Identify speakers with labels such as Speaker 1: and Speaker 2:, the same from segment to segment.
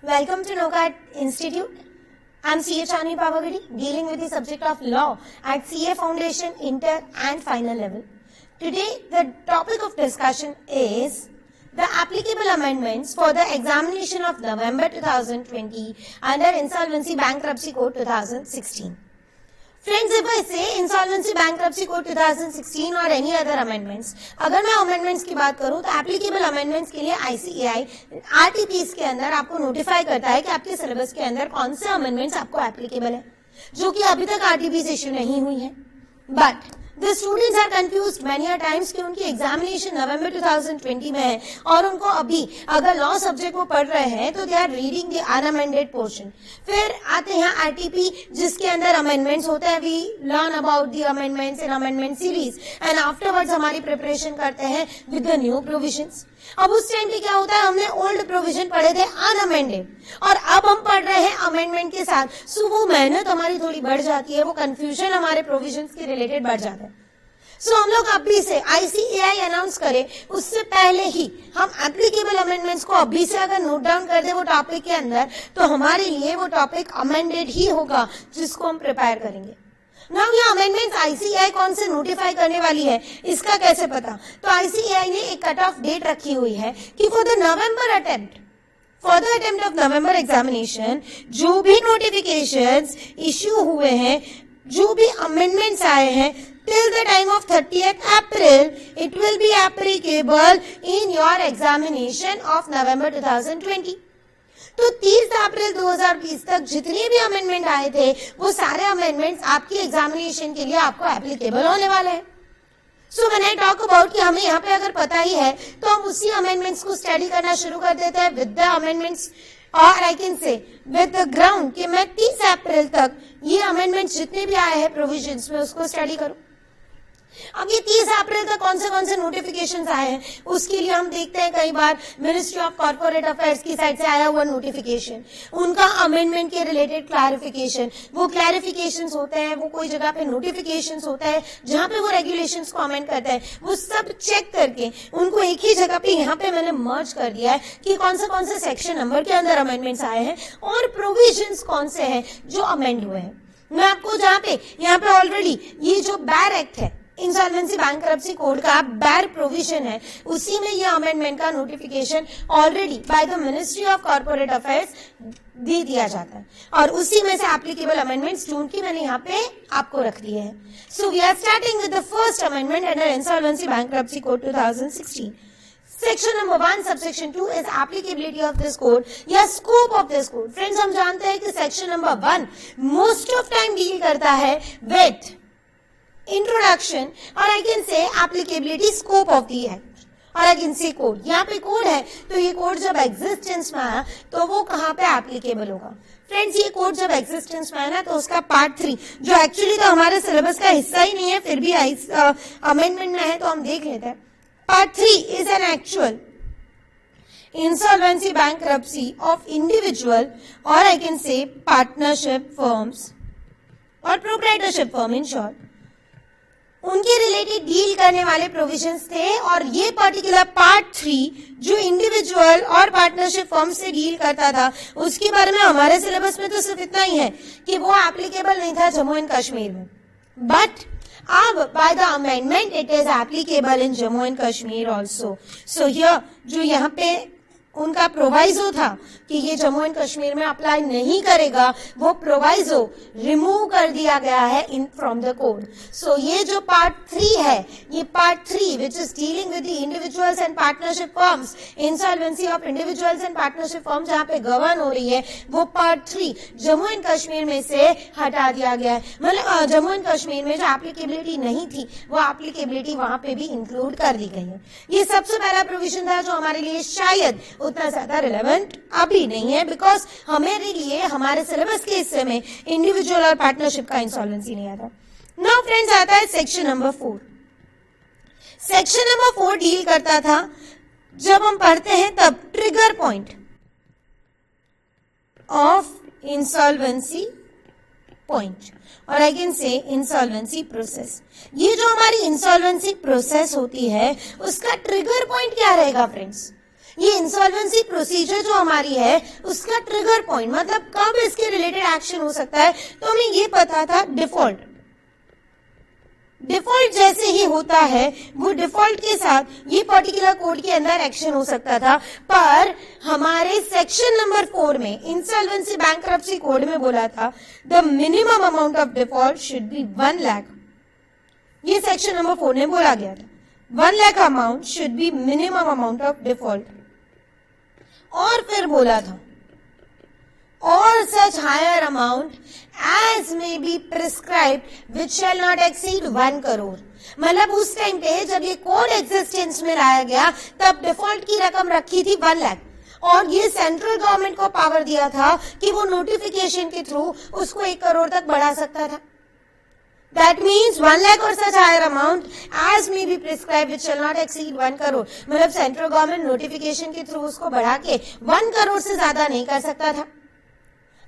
Speaker 1: Welcome to NOCAT Institute. I'm CA Chani Pavagadi, dealing with the subject of law at CA Foundation, Inter and Final level. Today, the topic of discussion is the applicable amendments for the examination of November 2020 under Insolvency Bankruptcy Code 2016. Friends, if I say Insolvency Bankruptcy Code 2016 or any other amendments, अगर मैं amendments की बात करूं तो applicable amendments के लिए ICAI RTPs के अंदर आपको notify करता है कि आपके syllabus के अंदर कौन से amendments आपको applicable है, जो कि अभी तक RTPs issue नहीं हुई है. But the students are confused many a times कि उनकी एग्जामिनेशन नवंबर 2020 में है और उनको अभी अगर लॉ सब्जेक्ट वो पढ़ रहे हैं तो they are reading the unamended portion. फिर आते हैं आरटीपी जिसके अंदर अमेंडमेंट्स होते हैं. We learn about the amendments in amendment series and afterwards हमारी प्रिपरेशन करते हैं विद द न्यू प्रोविजंस. अब उस टाइम पे क्या होता है, हमने ओल्ड प्रोविजन पढ़े थे अनअमेंडेड और अब हम पढ़ रहे हैं अमेंडमेंट के साथ. सो वो मेहनत हमारी थोड़ी बढ़ जाती है, वो कंफ्यूजन हमारे प्रोविजंस के रिलेटेड बढ़ जाता है. सो हम लोग अभी से ICAI अनाउंस करे उससे पहले ही हम एप्लीकेबल अमेंडमेंट्स को अभी से अगर नोट डाउन कर दे वो टॉपिक के अंदर, तो हमारे लिए वो टॉपिक अमेंडेड ही होगा जिसको हम प्रिपेयर करेंगे. नाउ ये अमेंडमेंट्स ICAI कौन से नोटिफाई करने वाली है इसका कैसे पता? तो ICAI ने एक कट ऑफ डेट रखी हुई है कि for the attempt of November examination जो भी नोटिफिकेशंस इश्यू हुए हैं, जो भी अमेंडमेंट्स आए हैं, till the time of 30th April, it will be applicable in your examination of November 2020. तो 30 अप्रैल 2020 तक जितने भी अमेंडमेंट आए थे वो सारे अमेंडमेंट्स आपकी एग्जामिनेशन के लिए आपको एप्लीकेबल होने वाले हैं. So when I talk about कि हमें यहाँ पे अगर पता ही है तो हम उसी अमेंडमेंट्स को स्टडी करना शुरू कर देते हैं विद द अमेंडमेंट्स, और आई कैन से विद द ग्राउंड कि मैं 30 अप्रैल तक ये अमेंडमेंट्स जितने भी आए हैं प्रोविजंस में उसको स्टडी करूं. अब ये 30 अप्रैल तक कौन से नोटिफिकेशंस आए हैं उसके लिए हम देखते हैं कई बार मिनिस्ट्री ऑफ कॉर्पोरेट अफेयर्स की साइड से आया हुआ नोटिफिकेशन, उनका अमेंडमेंट के रिलेटेड क्लैरिफिकेशन, वो क्लैरिफिकेशंस होते हैं, वो कोई जगह पे नोटिफिकेशंस होता है जहां पे वो रेगुलेशंस को अमेंड करते हैं, वो सब चेक करके उनको एक ही जगह पे यहाँ पे मैंने मर्ज कर दिया है कि कौन से सेक्शन नंबर के अंदर अमेंडमेंट्स आए हैं और प्रोविजंस कौन से हैं जो अमेंड हुए हैं. मैं आपको जहाँ पे ऑलरेडी ये जो बैर एक्ट है, इंसॉल्वेंसी बैंक्रप्सी कोड का बैर प्रोविजन है, उसी में ये अमेंडमेंट का notification already by the ministry of corporate affairs दे दिया जाता है और उसी में से एप्लीकेबल अमेंडमेंट्स जो की मैंने यहाँ पे आपको रख दिए हैं. So we are starting with the first amendment under insolvency bankruptcy code 2016. Section number 1 subsection 2 is applicability of this code या scope of this code. Friends, हम जानते हैं कि section number 1 most of time deal करता है with introduction और I can say applicability scope of the act और I can say code. यहाँ पे कोड है तो ये कोड जब एग्जिस्टेंस में आया तो वो कहाँ पे एप्लीकेबल होगा? फ्रेंड्स, ये कोड जब एग्जिस्टेंस में आया ना तो उसका पार्ट 3 जो एक्चुअली तो हमारे सिलेबस का हिस्सा ही नहीं है फिर भी अमेंडमेंट में है तो हम देख लेते हैं. Part 3 is an actual insolvency bankruptcy of individual or I can say partnership firms or proprietorship firm in short. उनके रिलेटेड डील करने वाले प्रोविजंस थे और ये पर्टिकुलर पार्ट 3 जो इंडिविजुअल और पार्टनरशिप फर्म से डील करता था उसके बारे में हमारे सिलेबस में तो सिर्फ इतना ही है कि वो एप्लीकेबल नहीं था जम्मू एंड कश्मीर में. बट अब by the amendment it is applicable in Jammu and Kashmir also. So here जो यहाँ पे उनका प्रोवाइजो था कि ये जम्मू एंड कश्मीर में अप्लाई नहीं करेगा, वो प्रोवाइजो रिमूव कर दिया गया है इन फ्रॉम द कोड. सो ये जो पार्ट 3 है, ये part 3 which is dealing with the individuals and partnership firms, insolvency of individuals and partnership firm जहाँ पे गवर्न हो रही है, वो पार्ट 3 जम्मू एंड कश्मीर में से हटा दिया गया है. मतलब जम्मू एंड कश्मीर में जो एप्लीकेबिलिटी नहीं थी वो एप्लीकेबिलिटी वहां पे भी इंक्लूड कर दी गई है. ये सबसे पहला प्रोविजन था जो हमारे लिए शायद उतना ज्यादा रिलेवेंट अभी नहीं है बिकॉज हमारे लिए हमारे सिलेबस के हिस्से में इंडिविजुअल और पार्टनरशिप का इंसॉल्वेंसी नहीं आता. नाउ फ्रेंड्स, आता है section number 4. Section number 4 deal करता था जब हम पढ़ते हैं तब trigger point of insolvency point और I can say insolvency process. ये जो हमारी इंसॉल्वेंसी प्रोसेस होती है उसका ट्रिगर पॉइंट क्या रहेगा फ्रेंड्स? ये इंसॉल्वेंसी प्रोसीजर जो हमारी है उसका ट्रिगर पॉइंट मतलब कब इसके रिलेटेड एक्शन हो सकता है, तो हमें ये पता था डिफॉल्ट जैसे ही होता है वो डिफॉल्ट के साथ ये पर्टिकुलर कोड के अंदर एक्शन हो सकता था, पर हमारे सेक्शन नंबर 4 में इंसॉल्वेंसी बैंक्रप्सी कोड में बोला था the minimum amount of default should be 1 lakh. ये सेक्शन नंबर 4 में बोला गया था 1 lakh amount should be minimum amount of default. और फिर बोला था और such higher amount as may be prescribed which shall not exceed 1 crore. मतलब उस टाइम पे जब ये कोड एग्जिस्टेंस में लाया गया तब डिफॉल्ट की रकम रखी थी 1 लाख और ये सेंट्रल गवर्नमेंट को पावर दिया था कि वो नोटिफिकेशन के थ्रू उसको 1 करोड़ तक बढ़ा सकता था। That means 1 lakh or such higher amount as may be prescribed which shall not exceed 1 crore. मतलब सेंट्रल गवर्नमेंट नोटिफिकेशन के थ्रू उसको बढ़ा के 1 करोड़ से ज्यादा नहीं कर सकता था।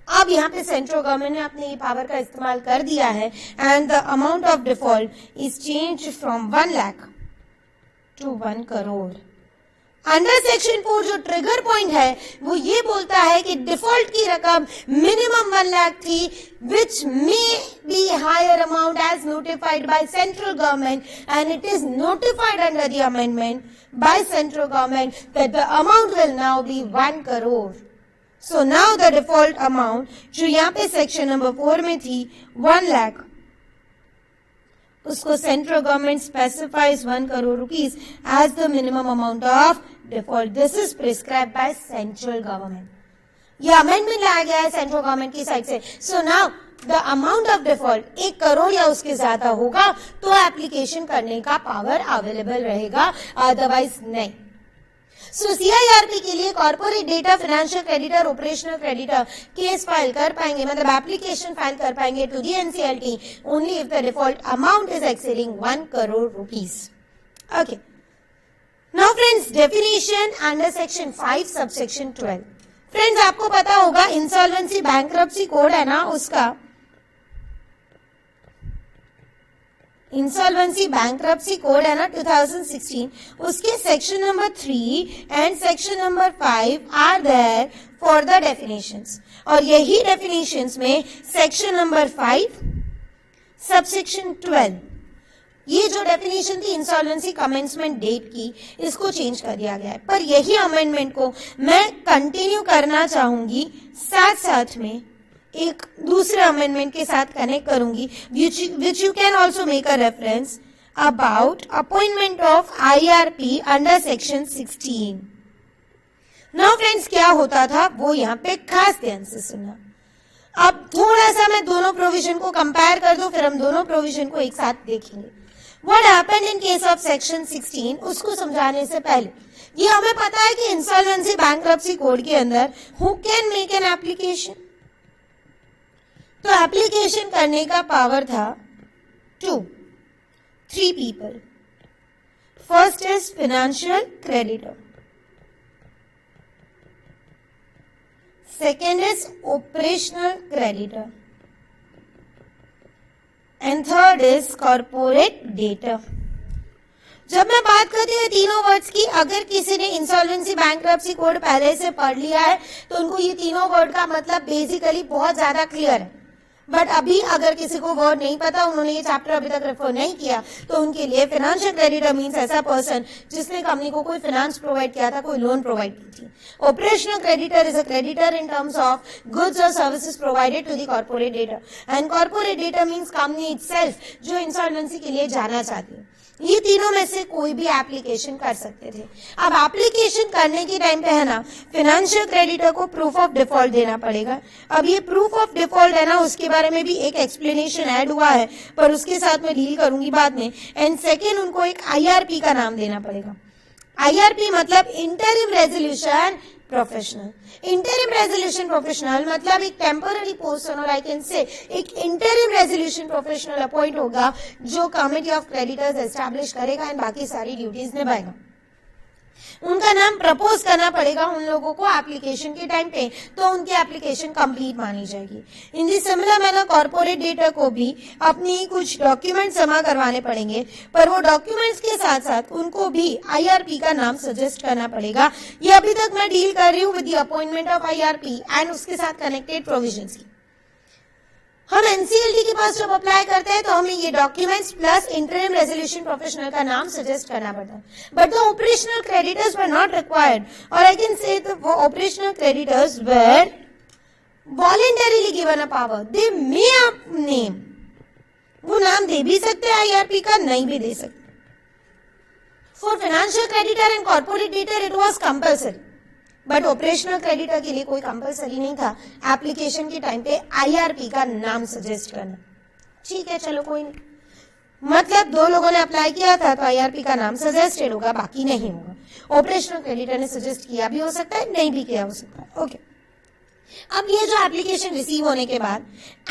Speaker 1: अब यहाँ पे सेंट्रल गवर्नमेंट ने अपने ये पावर का इस्तेमाल कर दिया है and the amount of default is change from 1 lakh to 1 crore. Under section 4 जो ट्रिगर पॉइंट है वो ये बोलता है कि डिफॉल्ट की रकम मिनिमम 1 लाख थी which may be higher amount as notified by central government and it is notified under the amendment by central government that the amount will now be 1 crore. So now the default amount जो यहाँ पे section number 4 में थी 1 लाख, उसको central government specifies 1 crore rupees as the minimum amount of default. This is prescribe by central government. ये amendment लाया गया है सेंट्रल गवर्नमेंट की साइड से। So now the amount of default 1 crore या उसके ज्यादा होगा तो एप्लीकेशन करने का पावर अवेलेबल रहेगा, अदरवाइज नहीं। सो सीआईआरपी के लिए corporate debtor, financial creditor, operational creditor case file कर पाएंगे, मतलब एप्लीकेशन फाइल कर पाएंगे to the NCLT only if the default amount is exceeding 1 crore rupees. Okay, now friends definition under section 5 subsection 12। Friends आपको पता होगा इंसॉल्वेंसी बैंक्रप्सी कोड है ना, उसका इंसॉल्वेंसी बैंक्रप्सी कोड है ना 2016, उसके section number 3 and section number 5 are there for the definitions. और यही डेफिनेशंस में सेक्शन नंबर 5 सबसेक्शन 12 ये जो डेफिनेशन थी इंसॉल्वेंसी कमेंसमेंट डेट की, इसको चेंज कर दिया गया है। पर यही अमेंडमेंट को मैं कंटिन्यू करना चाहूंगी, साथ साथ में एक दूसरे अमेंडमेंट के साथ कनेक्ट करूंगी which you can also make a reference about appointment of IRP under section 16। Now friends क्या होता था वो यहाँ पे खास ध्यान से सुनना। अब थोड़ा सा मैं दोनों प्रोविजन को कंपेयर कर दूं, फिर हम दोनों प्रोविजन को एक साथ देखेंगे। What happened in case of section 16 उसको समझाने से पहले ये हमें पता है कि इंसॉल्वेंसी बैंक्रप्सी कोड के अंदर who can make an application, तो एप्लीकेशन करने का पावर था 3 people. First is financial creditor, second is operational creditor and third is corporate debtor. जब मैं बात करती हूँ तीनों वर्ड्स की, अगर किसी ने इंसॉल्वेंसी बैंक्रप्सी कोड पहले से पढ़ लिया है तो उनको ये तीनों वर्ड का मतलब बेसिकली बहुत ज्यादा क्लियर है। बट अभी अगर किसी को वर्ड नहीं पता, उन्होंने ये चैप्टर अभी तक रेफर नहीं किया, तो उनके लिए फाइनेंशियल क्रेडिटर मींस ऐसा पर्सन जिसने कंपनी को कोई फाइनेंस प्रोवाइड किया था, कोई लोन प्रोवाइड की थी। Operational creditor is a creditor in terms of goods और services provided to the corporate debtor, and corporate debtor means company itself जो इंसॉल्वेंसी के लिए जाना चाहती है। ये तीनों में से कोई भी एप्लीकेशन कर सकते थे। अब एप्लीकेशन करने के टाइम पे है ना, फाइनेंशियल क्रेडिटर को प्रूफ ऑफ डिफॉल्ट देना पड़ेगा। अब ये प्रूफ ऑफ डिफॉल्ट है ना, उसके बारे में भी एक एक्सप्लेनेशन ऐड हुआ है, पर उसके साथ मैं डील करूंगी बाद में। एंड सेकेंड, उनको एक आईआरपी का नाम देना पड़ेगा। आईआरपी मतलब interim resolution professional. Interim resolution professional मतलब एक टेम्पररी पर्सन, और आई कैन से एक इंटरिम रेजोल्यूशन प्रोफेशनल अपॉइंट होगा जो कमिटी ऑफ क्रेडिटर्स एस्टैब्लिश करेगा एंड बाकी सारी ड्यूटीज निभाएगा। उनका नाम प्रपोज करना पड़ेगा उन लोगों को एप्लीकेशन के टाइम पे, तो उनकी एप्लीकेशन कंप्लीट मानी जाएगी। In the similar manner corporate debtor को भी अपनी कुछ डॉक्यूमेंट्स जमा करवाने पड़ेंगे, पर वो डॉक्यूमेंट्स के साथ साथ उनको भी आईआरपी का नाम सजेस्ट करना पड़ेगा। ये अभी तक मैं डील कर रही हूँ with the appointment of IRP and उसके साथ कनेक्टेड प्रोविजंस की। हम एनसीएलटी के पास जब अप्लाई करते हैं तो हमें ये documents plus interim resolution professional का नाम सजेस्ट करना पड़ता है, but the operational creditors were not required, और I can say the operational creditors were voluntarily given a power, they may name, वो नाम दे भी सकते हैं आईआरपी का, नहीं भी दे सकते। For financial creditor and corporate debtor it was compulsory, but operational creditor के लिए कोई कंपलसरी नहीं था एप्लीकेशन के टाइम पे आईआरपी का नाम सजेस्ट करना। ठीक है, चलो कोई नहीं, मतलब दो लोगों ने अप्लाई किया था तो आईआरपी का नाम सजेस्टेड होगा, बाकी नहीं होगा। ऑपरेशनल क्रेडिटर ने सजेस्ट किया भी हो सकता है, नहीं भी किया हो सकता है। ओके, अब ये जो एप्लीकेशन रिसीव होने के बाद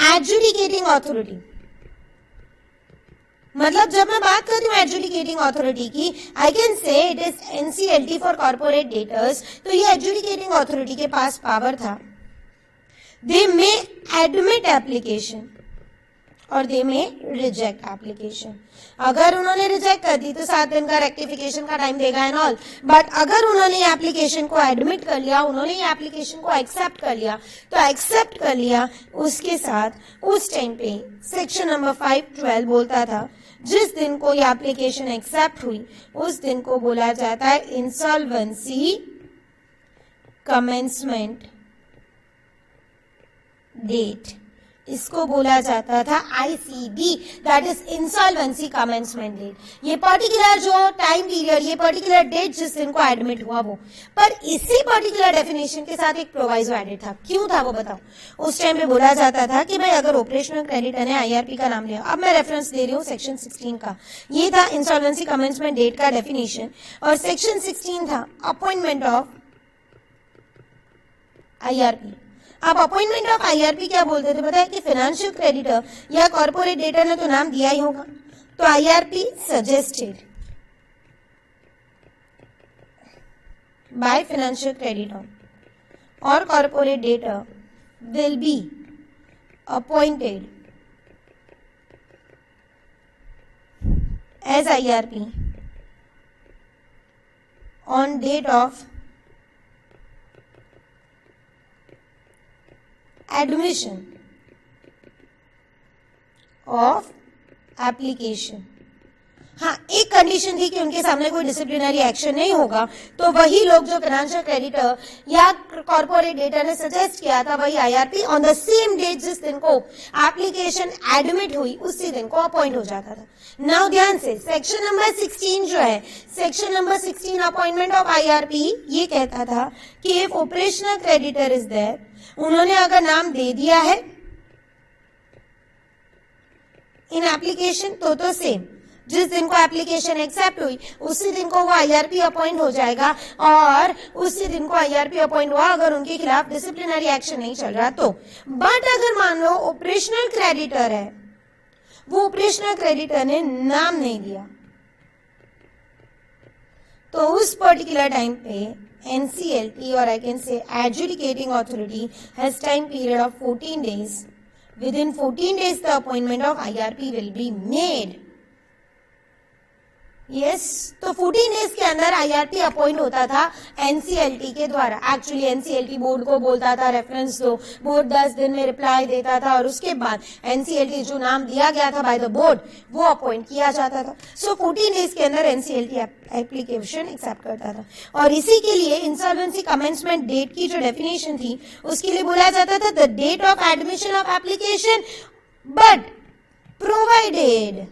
Speaker 1: एडजुडिकेटिंग अथॉरिटी, मतलब जब मैं बात करती हूँ एडजुडिकेटिंग अथॉरिटी की, आई कैन से it is NCLT for corporate debtors, तो ये एडजुडिकेटिंग अथॉरिटी के पास पावर था, दे मे एडमिट एप्लीकेशन और दे मे रिजेक्ट एप्लीकेशन। अगर उन्होंने रिजेक्ट कर दी तो 7 दिन का रेक्टिफिकेशन का टाइम देगा एंड ऑल, बट अगर उन्होंने एप्लीकेशन को एडमिट कर लिया, उन्होंने एप्लीकेशन को एक्सेप्ट कर लिया, तो एक्सेप्ट कर लिया उसके साथ उस टाइम पे सेक्शन नंबर 512 बोलता था जिस दिन को ये एप्लीकेशन एक्सेप्ट हुई उस दिन को बोला जाता है इंसॉल्वेंसी कमेंसमेंट डेट, इसको बोला जाता था ICD, that is insolvency commencement date. ये पर्टिकुलर जो टाइम पीरियड, ये पर्टिकुलर डेट जिस दिन को एडमिट हुआ वो, पर इसी पर्टिकुलर डेफिनेशन के साथ एक प्रोवाइजो एडेड था। क्यों था वो बताओ? उस टाइम पे बोला जाता था कि भाई अगर ऑपरेशनल क्रेडिटर ने आईआरपी का नाम लिया, अब मैं रेफरेंस दे रही हूँ सेक्शन 16 का, ये था इंसॉल्वेंसी कमेंसमेंट डेट का डेफिनेशन, और सेक्शन 16 था अपॉइंटमेंट ऑफ आईआरपी। अब अपॉइंटमेंट ऑफ आईआरपी क्या बोलते थे पता है? कि फाइनेंशियल क्रेडिटर या कॉर्पोरेट डेटर ने तो नाम दिया ही होगा, तो IRP suggested by financial creditor और corporate debtor will be appointed as IRP on date of admission of application. हाँ, एक कंडीशन थी कि उनके सामने कोई डिसिप्लिनरी एक्शन नहीं होगा, तो वही लोग जो फाइनेंशियल क्रेडिटर या कॉर्पोरेट डेटर ने सजेस्ट किया था वही IRP on the same date जिस दिन को एप्लीकेशन एडमिट हुई उसी दिन को अपॉइंट हो जाता था। नाउ ध्यान से सेक्शन नंबर 16 जो है, section number 16 appointment of IRP, ये कहता था कि if operational creditor is there, उन्होंने अगर नाम दे दिया है इन एप्लीकेशन तो सेम जिस दिन को एप्लीकेशन एक्सेप्ट हुई उसी दिन को वो आईआरपी अपॉइंट हो जाएगा, और उसी दिन को आईआरपी अपॉइंट हुआ अगर उनके खिलाफ डिसिप्लिनरी एक्शन नहीं चल रहा तो। बट अगर मान लो ऑपरेशनल क्रेडिटर है, वो ऑपरेशनल क्रेडिटर ने नाम नहीं दिया, तो उस पर्टिकुलर टाइम पे NCLT or I can say adjudicating authority has time period of 14 days. Within 14 days the appointment of IRP will be made. Yes, तो 14 डेज के अंदर आईआरपी अपॉइंट होता था एनसीएलटी के द्वारा। एक्चुअली एनसीएलटी बोर्ड को बोलता था रेफरेंस दो, बोर्ड 10 दिन में रिप्लाई देता था और उसके बाद एनसीएलटी जो नाम दिया गया था बाय द बोर्ड वो अपॉइंट किया जाता था। सो 14 डेज के अंदर एनसीएलटी एप्लीकेशन एक्सेप्ट करता था। और इसी के लिए इंसॉल्वेंसी कमेंसमेंट डेट की जो डेफिनेशन थी उसके लिए बोला जाता था the date of admission of application, but provided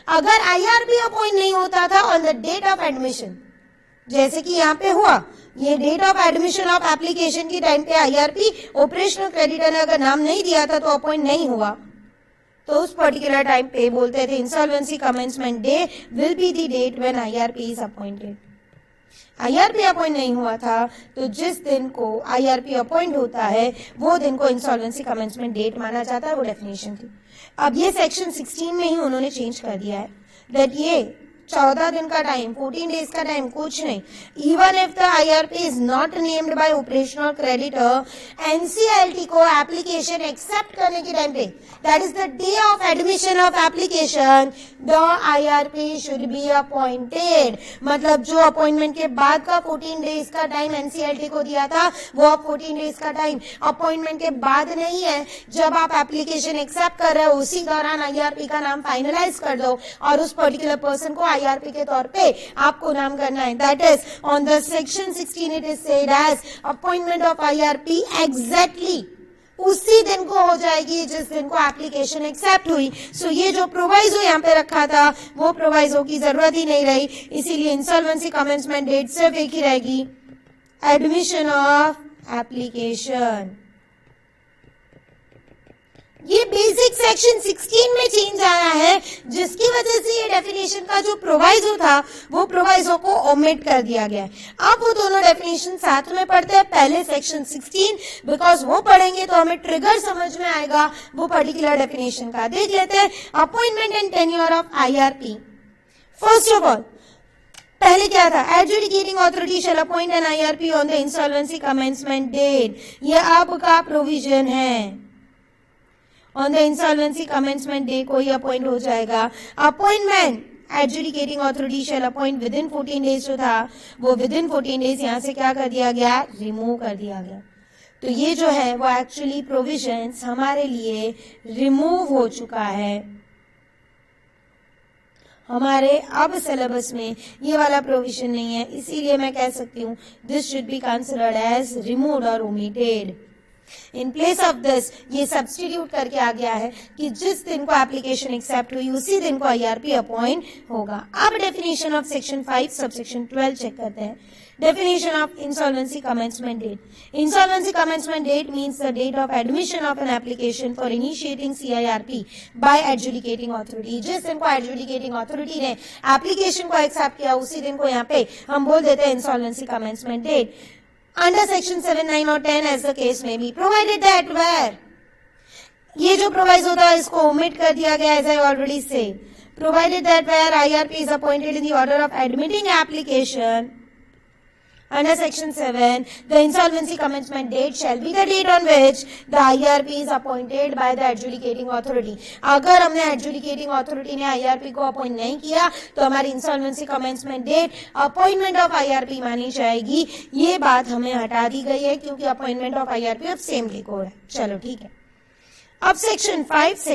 Speaker 1: अगर आईआरपी अपॉइंट नहीं होता था on the date of admission, जैसे कि यहाँ पे हुआ, ये date of admission of application की टाइम पे आईआरपी ऑपरेशनल क्रेडिटर ने अगर नाम नहीं दिया था तो अपॉइंट नहीं हुआ, तो उस पर्टिकुलर टाइम पे बोलते थे insolvency commencement day will be the date when IRP is appointed. IRP appoint नहीं हुआ था तो जिस दिन को आईआरपी अपॉइंट होता है वो दिन को इंसॉल्वेंसी कमेंसमेंट डेट माना जाता है, वो डेफिनेशन थी। अब ये सेक्शन 16 में ही उन्होंने चेंज कर दिया है दैट ये 14 दिन का टाइम, 14 डेज का टाइम, कुछ नहीं. Even if the IRP is not named by operational creditor, NCLT को एप्लीकेशन एक्सेप्ट करने के टाइम पे, that is the day of admission of application, the IRP should be appointed. मतलब जो अपॉइंटमेंट के बाद का 14 डेज का टाइम NCLT को दिया था, वो अब 14 डेज का टाइम अपॉइंटमेंट के बाद नहीं है. जब आप एप्लीकेशन एक्सेप्ट कर रहे हो उसी दौरान IRP का नाम फाइनलाइज कर दो और उस पर्टिकुलर पर्सन को IRP के तौर पे आपको नाम करना है. That is on the section 16 it is said as appointment of IRP exactly उसी दिन को हो जाएगी जिस दिन को एप्लीकेशन एक्सेप्ट हुई. सो ये जो प्रोवाइजो यहाँ पे रखा था वो प्रोवाइजो की जरूरत ही नहीं रही. इसीलिए इंसॉल्वेंसी कमेंसमेंट डेट सिर्फ एक ही रहेगी, एडमिशन ऑफ एप्लीकेशन. ये बेसिक सेक्शन 16 में चेंज आया है, जिसकी वजह से ये डेफिनेशन का जो प्रोवाइजो था वो प्रोवाइजो को ओमिट कर दिया गया है. अब वो दोनों डेफिनेशन साथ में पढ़ते हैं. पहले सेक्शन 16, बिकॉज वो पढ़ेंगे तो हमें ट्रिगर समझ में आएगा वो पर्टिकुलर डेफिनेशन का. देख लेते हैं appointment and tenure of IRP. First of all पहले क्या था, adjudicating authority shall appoint an IRP on the insolvency commencement date. ये अब का प्रोविजन है. On the insolvency commencement day कोई अपॉइंट हो जाएगा. Appointment adjudicating authority shall appoint within 14 days जो था वो विद इन 14 डेज यहाँ से क्या कर दिया गया, रिमूव कर दिया गया. तो ये जो है वो एक्चुअली प्रोविजंस हमारे लिए रिमूव हो चुका है. हमारे अब सिलेबस में ये वाला प्रोविजन नहीं है, इसीलिए मैं कह सकती हूँ this should be considered as removed और omitted. In place of this ये सब्स्टिट्यूट करके आ गया है कि जिस दिन को एप्लीकेशन एक्सेप्ट हुई उसी दिन को IRP अपॉइंट होगा. अब definition of section 5 subsection 12 check करते हैं. Definition of insolvency commencement date. Insolvency commencement date means the date of admission of an application for initiating CIRP by adjudicating authority. जिस दिन को adjudicating authority ने application को accept किया उसी दिन को यहाँ पे हम बोल देते हैं insolvency commencement date. Under section 7, 9 or 10 as the case may be, provided that where ये जो प्रोवाइज होता है इसको ओमिट कर दिया गया as I already said. Provided that where IRP is appointed in the order of admitting application under section 7, the insolvency commencement date shall be the date on which the IRP is appointed by the adjudicating authority. अगर हमने adjudicating authority ने IRP को appoint नहीं किया तो हमारी insolvency commencement date appointment of IRP मानी जाएगी. ये बात हमें हटा दी गई है क्योंकि appointment of IRP अब सेम लिखा हुआ है. चलो ठीक है. अब सेक्शन 5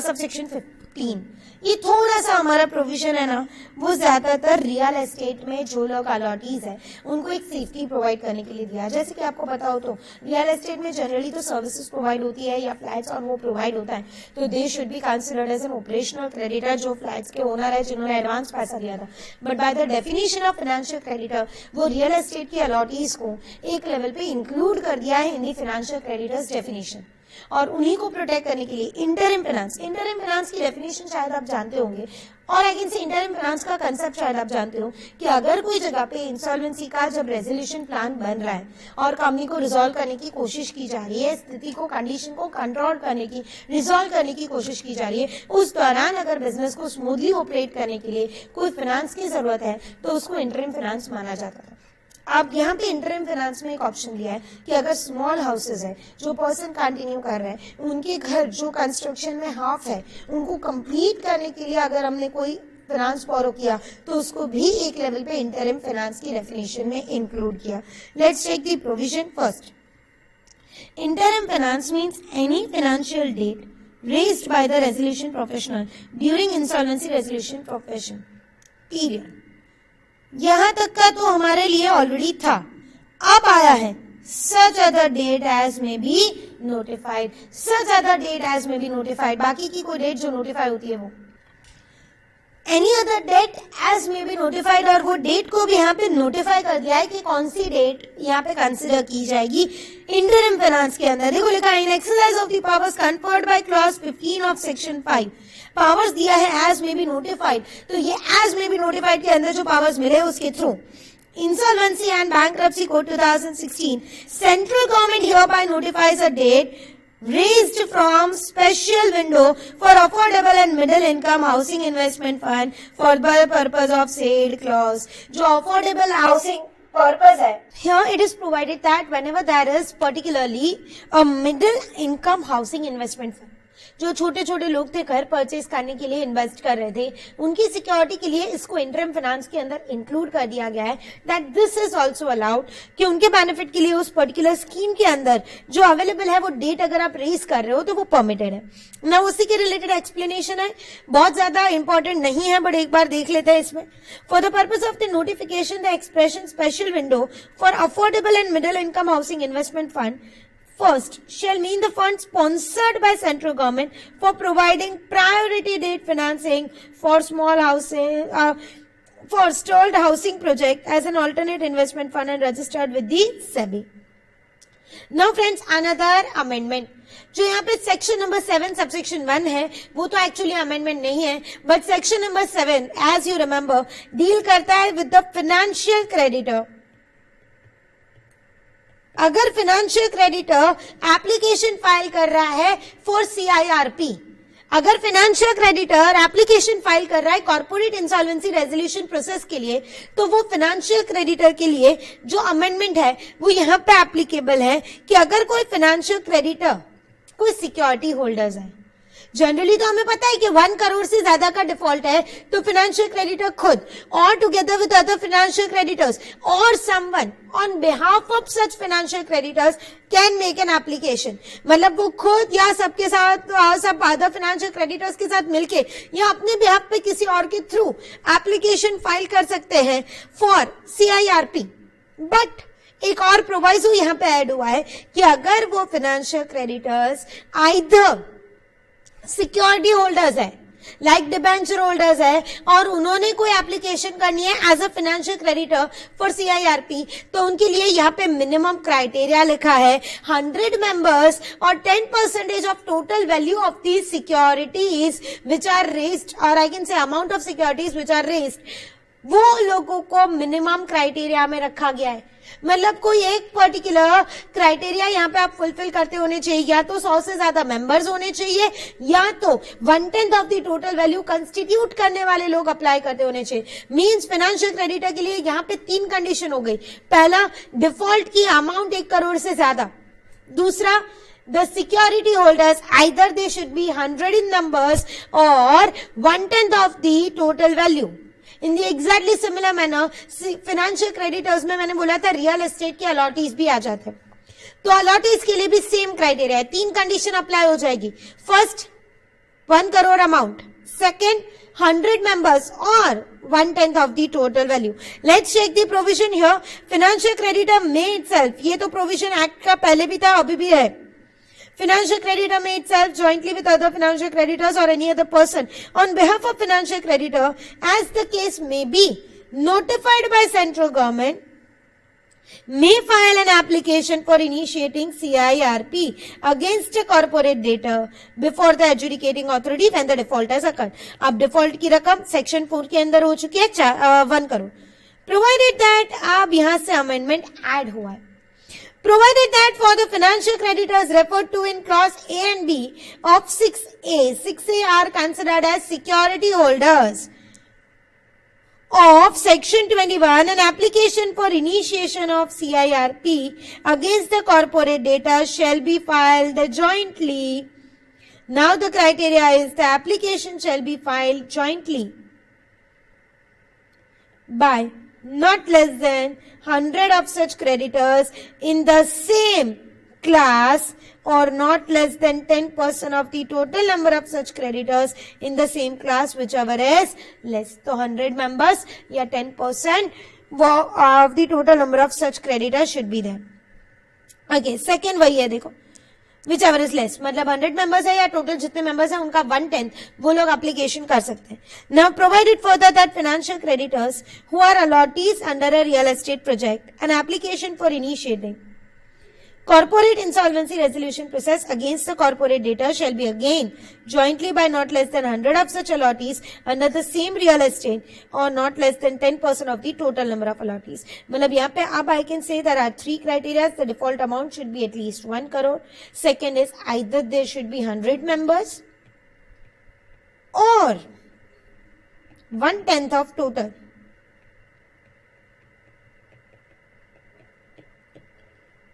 Speaker 1: सबसेक्शन 15, ये थोड़ा सा हमारा प्रोविजन है ना, वो ज्यादातर रियल एस्टेट में जो लोग अलॉटीज है उनको एक सेफ्टी प्रोवाइड करने के लिए दिया. जैसे कि आपको पता हो तो रियल एस्टेट में जनरली तो सर्विसेज प्रोवाइड होती है या फ्लैट्स और वो प्रोवाइड होता है, तो they should be considered as an operational creditor जो फ्लैट्स के ओनर है जिन्होंने एडवांस पैसा दिया था. But by the definition of financial creditor वो रियल एस्टेट की अलॉटीज को एक लेवल पे इंक्लूड कर दिया है in the financial creditors definition. और उन्हीं को प्रोटेक्ट करने के लिए इंटरिम फाइनेंस की डेफिनेशन शायद आप जानते होंगे, और अगेन से इंटरिम फाइनेंस का कंसेप्ट शायद आप जानते हो कि अगर कोई जगह पे इंसॉल्वेंसी का जब रेजोल्यूशन प्लान बन रहा है और कंपनी को रिजॉल्व करने की कोशिश की जा रही है, स्थिति को कंडीशन को कंट्रोल करने की रिजॉल्व करने की कोशिश की जा रही है, उस दौरान अगर बिजनेस को स्मूथली ऑपरेट करने के लिए कोई फाइनेंस की जरूरत है तो उसको इंटरिम फाइनेंस माना जाता था. अब यहाँ पे इंटरिम फाइनेंस में एक ऑप्शन दिया है कि अगर स्मॉल हाउसेज है जो पर्सन कंटिन्यू कर रहे हैं, उनके घर जो कंस्ट्रक्शन में हाफ है उनको कंप्लीट करने के लिए अगर हमने कोई फाइनेंस बोरो किया तो उसको भी एक लेवल पे इंटरिम फाइनेंस की डेफिनेशन में इंक्लूड किया. Let's check the provision first. Interim finance means any financial debt raised by the resolution professional during insolvency resolution profession period. यहां तक का तो हमारे लिए ऑलरेडी था. अब आया है such other date as may be notified. such other date as may be notified. बाकी की कोई डेट जो नोटिफाई होती है वो any other debt as may be notified, और वो डेट को भी यहाँ पे नोटिफाई कर दिया है कि कौन सी डेट यहाँ पे कंसिडर की जाएगी इंटरिम फाइनेंस के अंदर. देखो लिखा है in exercise of the powers conferred by clause 15 of section 5. Powers दिया है एज मे बी नोटिफाइड, तो ये एज मे बी नोटिफाइड के अंदर जो पावर्स मिले उसके through Insolvency and Bankruptcy Code 2016, Central Government hereby notifies a date raised from special window for affordable and middle income housing investment fund for the purpose of said clause. जो affordable housing purpose है, here it is provided that whenever there is particularly a middle income housing investment fund, जो छोटे छोटे लोग थे घर purchase करने के लिए इन्वेस्ट कर रहे थे, उनकी सिक्योरिटी के लिए इसको इंटरम फाइनेंस के अंदर इंक्लूड कर दिया गया है, that this is also allowed, कि उनके बेनिफिट के लिए उस पर्टिकुलर स्कीम के अंदर जो अवेलेबल है वो डेट अगर आप रेज कर रहे हो तो वो परमिटेड है ना। उसी के रिलेटेड एक्सप्लेनेशन है, बहुत ज्यादा इंपॉर्टेंट नहीं है बट एक बार देख लेते हैं इसमें। For the purpose of the notification the expression special window for affordable and middle income housing investment fund first shall mean the fund sponsored by central government for providing priority date financing for small housing for stalled housing project as an alternate investment fund and registered with the SEBI. Now friends, another amendment जो यहाँ पे section number 7 subsection 1 है, वो तो actually amendment नहीं है, but section number 7 as you remember deal करता है विद द फाइनेंशियल क्रेडिटर। अगर फाइनेंशियल क्रेडिटर एप्लीकेशन फाइल कर रहा है फॉर CIRP, अगर फाइनेंशियल क्रेडिटर एप्लीकेशन फाइल कर रहा है कॉर्पोरेट इंसॉल्वेंसी रेजोल्यूशन प्रोसेस के लिए, तो वो फाइनेंशियल क्रेडिटर के लिए जो अमेंडमेंट है वो यहाँ पे एप्लीकेबल है कि अगर कोई फाइनेंशियल क्रेडिटर कोई सिक्योरिटी होल्डर्स है, जनरली तो हमें पता है कि 1 करोड़ से ज्यादा का डिफॉल्ट है तो फाइनेंशियल क्रेडिटर खुद और together with other financial creditors और someone on behalf of such financial creditors can make an application, मतलब वो खुद या सबके साथ सब अदर फाइनेंशियल क्रेडिटर्स के साथ मिलके या अपने बिहाफ पे किसी और के थ्रू एप्लीकेशन फाइल कर सकते हैं फॉर CIRP। बट एक और प्रोवाइजो यहाँ पे ऐड हुआ है कि अगर वो financial creditors either security holders है लाइक डिबेंचर होल्डर्स है और उन्होंने कोई एप्लीकेशन करनी है as a financial creditor for CIRP, तो उनके लिए यहाँ पे मिनिमम क्राइटेरिया लिखा है 100 मेंबर्स और 10% of total value of the securities which are raised, और I can say amount of securities which are raised, वो लोगों को मिनिमम क्राइटेरिया में रखा गया है। मतलब कोई एक पर्टिकुलर क्राइटेरिया यहाँ पे आप फुलफिल करते होने चाहिए, या तो 100 से ज्यादा मेंबर्स होने चाहिए या तो 1/10 of the total value constitute करने वाले लोग अप्लाई करते होने चाहिए। मींस फाइनेंशियल क्रेडिटर के लिए यहाँ पे 3 कंडीशन हो गई। पहला, डिफॉल्ट की अमाउंट 1 करोड़ से ज्यादा। दूसरा, the security holders either they should be 100 in numbers or 1/10 of the total value। In the exactly similar manner financial creditors में मैंने बोला था रियल एस्टेट के अलॉटीज भी आ जाते हैं, तो अलॉटीज के लिए भी सेम क्राइटेरिया है, 3 कंडीशन अप्लाई हो जाएगी। First, 1 crore amount, second 100 members और 1/10 of the total value. Let's check the provision here. Financial creditor में इटसेल्फ, ये तो प्रोविजन एक्ट का पहले भी था अभी भी है, financial creditor may itself jointly with other financial creditors or any other person on behalf of financial creditor as the case may be notified by central government may file an application for initiating CIRP against a corporate debtor before the adjudicating authority when the default has occurred। अब default की रकम section 4 के अंदर हो चुकी है 1 crore, provided that अब यहां से अमेंडमेंट ऐड हुआ है। Provided that for the financial creditors referred to in clause A and B of 6A are considered as security holders of section 21, an application for initiation of CIRP against the corporate debtor shall be filed jointly. Now the criteria is the application shall be filed jointly by not less than 100 of such creditors in the same class or not less than 10% of the total number of such creditors in the same class whichever is less। तो 100 members या 10% of the total number of such creditors should be there। Okay, second वही है देखो, whichever is less, मतलब 100 members है या total जितने members हैं उनका 1/10 वो लोग एप्लीकेशन कर सकते हैं। Now provided further that financial creditors who are allottees under a real estate project an application for initiating Corporate insolvency resolution process against the corporate debtor shall be again jointly by not less than 100 of such allottees under the same real estate or not less than 10% of the total number of allottees. मतलब यहाँ पे अब I can say there are three criteria. The default amount should be at least 1 crore. Second is either there should be 100 members or 1/10 of total.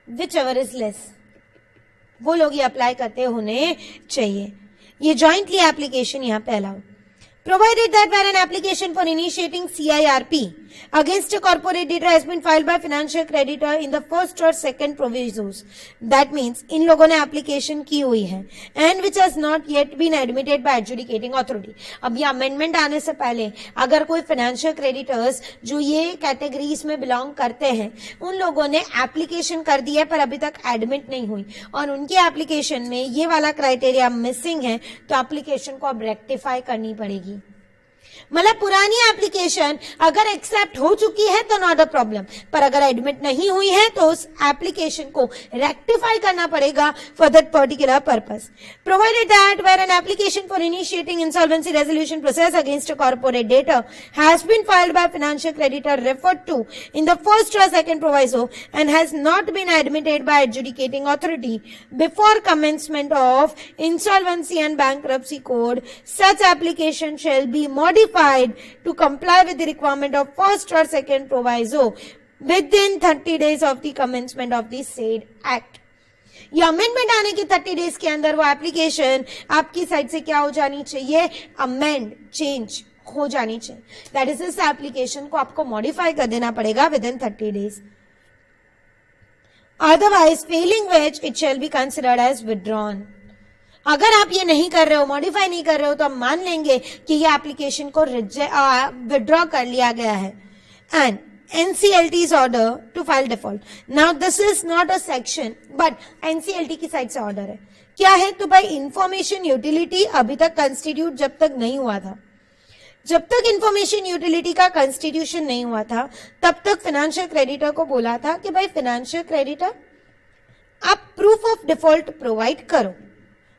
Speaker 1: Whichever is less, वो लोग ये apply करते होने चाहिए. ये जॉइंटली एप्लीकेशन यहाँ पे allow. Provided that where an application for initiating CIRP against a corporate debtor has been filed by financial creditor in the first or second provisos, that means इन लोगों ने application की हुई है and which has not yet been admitted by adjudicating authority. अब ये amendment आने से पहले अगर कोई financial creditors जो ये categories में belong करते हैं उन लोगों ने application कर दी है पर अभी तक admit नहीं हुई और उनकी application में ये वाला criteria missing है तो application को अब rectify करनी पड़ेगी. मतलब पुरानी एप्लीकेशन अगर एक्सेप्ट हो चुकी है तो नॉट अ प्रॉब्लम, पर अगर एडमिट नहीं हुई है तो उस एप्लीकेशन को रेक्टिफाई करना पड़ेगा for that particular purpose. Provided that where an application for initiating insolvency resolution process against a corporate debtor has been filed by financial creditor referred to in the first और second proviso and has not been admitted by adjudicating authority before commencement of insolvency and bankruptcy code, such application shall be modified to comply with the requirement of first or second proviso within 30 days of the commencement of the said act. ये amendment आने के 30 days के अंदर वो application आपकी side से क्या हो जानी चाहिए, अमेंड चेंज हो जानी चाहिए. दैट इज इस एप्लीकेशन को आपको मॉडिफाई कर देना पड़ेगा within 30 days. Otherwise failing which it shall be considered as withdrawn. अगर आप ये नहीं कर रहे हो, मॉडिफाई नहीं कर रहे हो तो हम मान लेंगे कि ये एप्लीकेशन को विड्रॉ कर लिया गया है. And NCLT's order to file default. Now this is not a section, but NCLT की साइड से ऑर्डर है. क्या है तो भाई इंफॉर्मेशन यूटिलिटी अभी तक कंस्टिट्यूट जब तक नहीं हुआ था, जब तक इंफॉर्मेशन यूटिलिटी का कंस्टिट्यूशन नहीं हुआ था तब तक फाइनेंशियल क्रेडिटर को बोला था कि भाई फाइनेंशियल क्रेडिटर आप प्रूफ ऑफ डिफॉल्ट प्रोवाइड करो.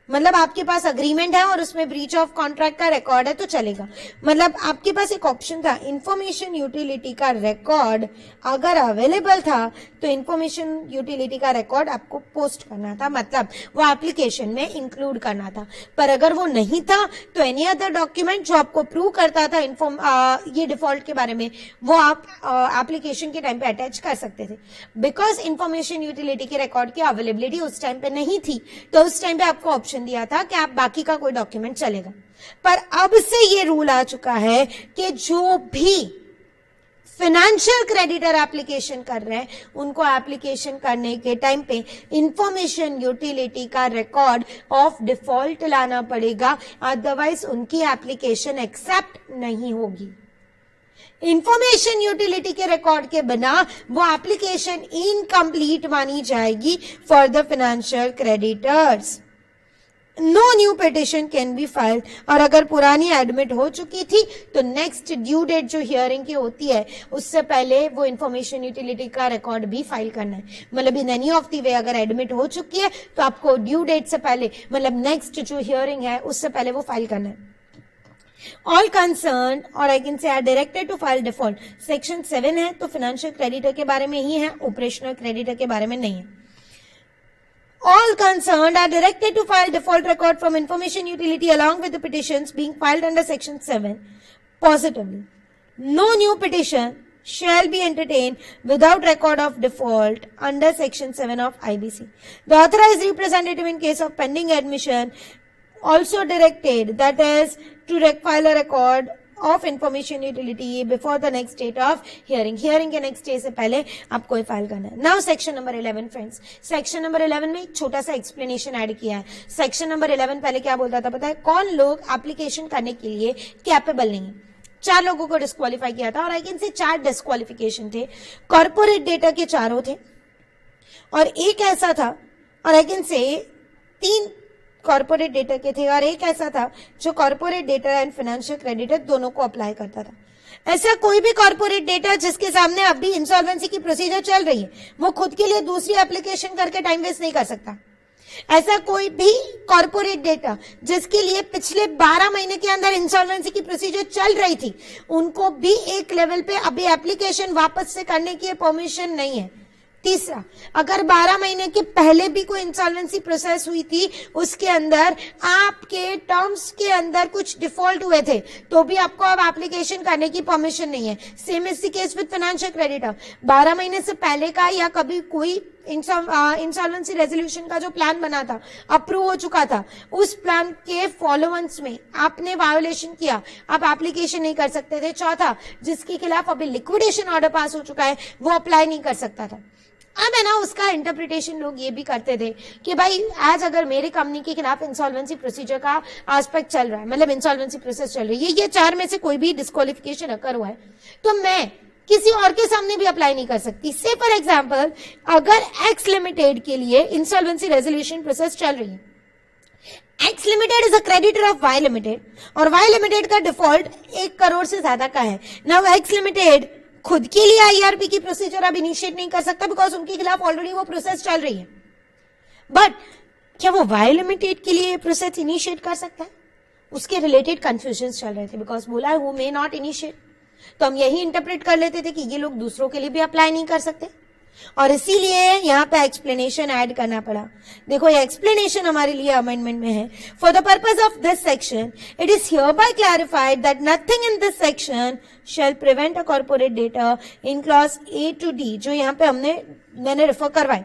Speaker 1: मतलब आपके पास अग्रीमेंट है और उसमें ब्रीच ऑफ कॉन्ट्रैक्ट का रिकॉर्ड है तो चलेगा. मतलब आपके पास एक ऑप्शन था, इंफॉर्मेशन यूटिलिटी का रिकॉर्ड अगर अवेलेबल था तो इंफॉर्मेशन यूटिलिटी का रिकॉर्ड आपको पोस्ट करना था, मतलब वो एप्लीकेशन में इंक्लूड करना था. पर अगर वो नहीं था तो एनी अदर डॉक्यूमेंट जो आपको प्रूव करता था ये डिफॉल्ट के बारे में वो आप एप्लीकेशन के टाइम पे अटैच कर सकते थे. बिकॉज इंफॉर्मेशन यूटिलिटी के रिकॉर्ड की अवेलेबिलिटी उस टाइम पे नहीं थी तो उस टाइम पे आपको ऑप्शन दिया था कि आप बाकी का कोई डॉक्यूमेंट चलेगा. पर अब से ये रूल आ चुका है कि जो भी फाइनेंशियल क्रेडिटर एप्लीकेशन कर रहे हैं उनको एप्लीकेशन करने के टाइम पे इंफॉर्मेशन यूटिलिटी का रिकॉर्ड ऑफ डिफॉल्ट लाना पड़ेगा, अदरवाइज उनकी एप्लीकेशन एक्सेप्ट नहीं होगी. इंफॉर्मेशन यूटिलिटी के रिकॉर्ड के बिना वो एप्लीकेशन इनकम्प्लीट मानी जाएगी for the financial creditors. No new petition can be filed. और अगर पुरानी एडमिट हो चुकी थी तो नेक्स्ट ड्यू डेट जो हियरिंग की होती है उससे पहले वो इंफॉर्मेशन यूटिलिटी का रिकॉर्ड भी फाइल करना है. मतलब in any of the way अगर एडमिट हो चुकी है तो आपको ड्यू डेट से पहले, मतलब नेक्स्ट जो हियरिंग है उससे पहले वो फाइल करना है. All concerned or I can say are directed to file default. Section 7 है तो फाइनेंशियल क्रेडिटर के बारे में ही है, ऑपरेशनल क्रेडिटर के बारे में नहीं है. All concerned are directed to file default record from information utility along with the petitions being filed under section 7 positively. No new petition shall be entertained without record of default under section 7 of IBC. The authorized representative in case of pending admission also directed, that is to file a record of information utility before the next date of hearing. Hearing के next day से पहले आपको file करना है. Now section number 11 friends. Section number 11 में एक छोटा सा explanation ऐड किया है. Section number 11 पहले क्या बोलता था पता है, कौन लोग एप्लीकेशन करने के लिए कैपेबल नहीं. 4 लोगों को डिस्क्वालीफाई किया था और आई कैन से 4 डिस्क्वालिफिकेशन थे. कॉर्पोरेट डेटा के 4 थे और एक ऐसा था, और आई कैन से 3 कॉर्पोरेट डेटा के थे और एक ऐसा था जो corporate data and financial creditor दोनों को अप्लाई करता था. ऐसा कोई भी कॉर्पोरेट डेटा जिसके सामने अभी इंसॉल्वेंसी की प्रोसीजर चल रही है, वो खुद के लिए दूसरी एप्लीकेशन करके टाइम वेस्ट नहीं कर सकता। ऐसा कोई भी कॉर्पोरेट डेटा जिसके लिए पिछले 12 महीने के अंदर इंसॉल्वेंसी की प्रोसीजर चल रही थी, उनको भी एक लेवल पे अभी एप्लीकेशन वापस से करने की परमिशन नहीं है। तीसरा, अगर 12 महीने के पहले भी कोई इंसॉल्वेंसी प्रोसेस हुई थी, उसके अंदर आपके टर्म्स के अंदर कुछ डिफॉल्ट हुए थे, तो भी आपको अब एप्लीकेशन करने की परमिशन नहीं है। Same is the case with financial creditor. 12 महीने से पहले का या कभी कोई इंसॉल्वेंसी रेजोल्यूशन का जो प्लान बना था, अप्रूव हो चुका था, उस प्लान के फॉलोअर्स में आपने वायोलेशन किया, आप एप्लीकेशन नहीं कर सकते थे। चौथा, जिसके खिलाफ अभी लिक्विडेशन ऑर्डर पास हो चुका है, वो अप्लाई नहीं कर सकता था। अब है ना, उसका इंटरप्रिटेशन लोग ये भी करते थे कि भाई आज अगर मेरे कंपनी के खिलाफ इंसॉल्वेंसी प्रोसीजर का एस्पेक्ट चल रहा है, मतलब इंसॉल्वेंसी प्रोसेस चल रही है, ये 4 में से कोई भी डिस्क्वालिफिकेशन अकर हुआ है, तो मैं किसी और के सामने भी अप्लाई नहीं कर सकती। से फॉर एग्जाम्पल, अगर एक्स लिमिटेड के लिए इंसॉल्वेंसी रेजोल्यूशन प्रोसेस चल रही है, X limited is a creditor of Y limited और वाई लिमिटेड का डिफॉल्ट 1 करोड़ से ज्यादा का है। नाउ एक्स लिमिटेड खुद के लिए आईआरपी की प्रोसीजर अब इनिशिएट नहीं कर सकता बिकॉज उनके खिलाफ ऑलरेडी वो प्रोसेस चल रही है। बट क्या वो वाई लिमिटेड के लिए प्रोसेस इनिशिएट कर सकता है? उसके रिलेटेड कंफ्यूजन चल रहे थे बिकॉज बोला है वो मे नॉट इनिशिएट, तो हम यही इंटरप्रेट कर लेते थे कि ये लोग दूसरों के लिए भी अप्लाई नहीं कर सकते और इसीलिए यहाँ पे एक्सप्लेनेशन ऐड करना पड़ा। देखो ये एक्सप्लेनेशन हमारे लिए अमेंडमेंट में है। For the purpose of this section it is hereby clarified that nothing in this section shall prevent a corporate debtor in clause A to D, जो यहाँ पे मैंने रेफर करवाए,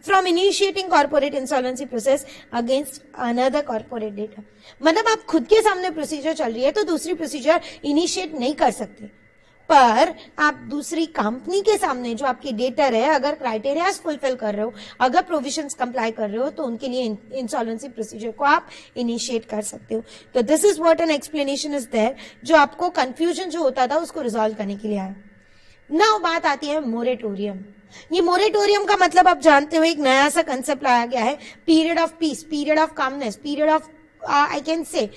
Speaker 1: from initiating corporate insolvency process against another corporate debtor. मतलब आप खुद के सामने प्रोसीजर चल रही है तो दूसरी प्रोसीजर इनिशिएट नहीं कर सकते, पर आप दूसरी कंपनी के सामने जो आपकी डेटर है, अगर क्राइटेरिया फुलफिल कर रहे हो, अगर प्रोविजंस कंप्लाई कर रहे हो, तो उनके लिए इंसॉल्वेंसी प्रोसीजर को आप इनिशिएट कर सकते हो। तो this is what an explanation is there, जो आपको कंफ्यूजन जो होता था उसको रिजॉल्व करने के लिए आया। नाउ बात आती है मोरेटोरियम। ये मोरेटोरियम का मतलब आप जानते हो, एक नया सा कंसेप्ट लाया गया है, period of peace, period of calmness, period of I can से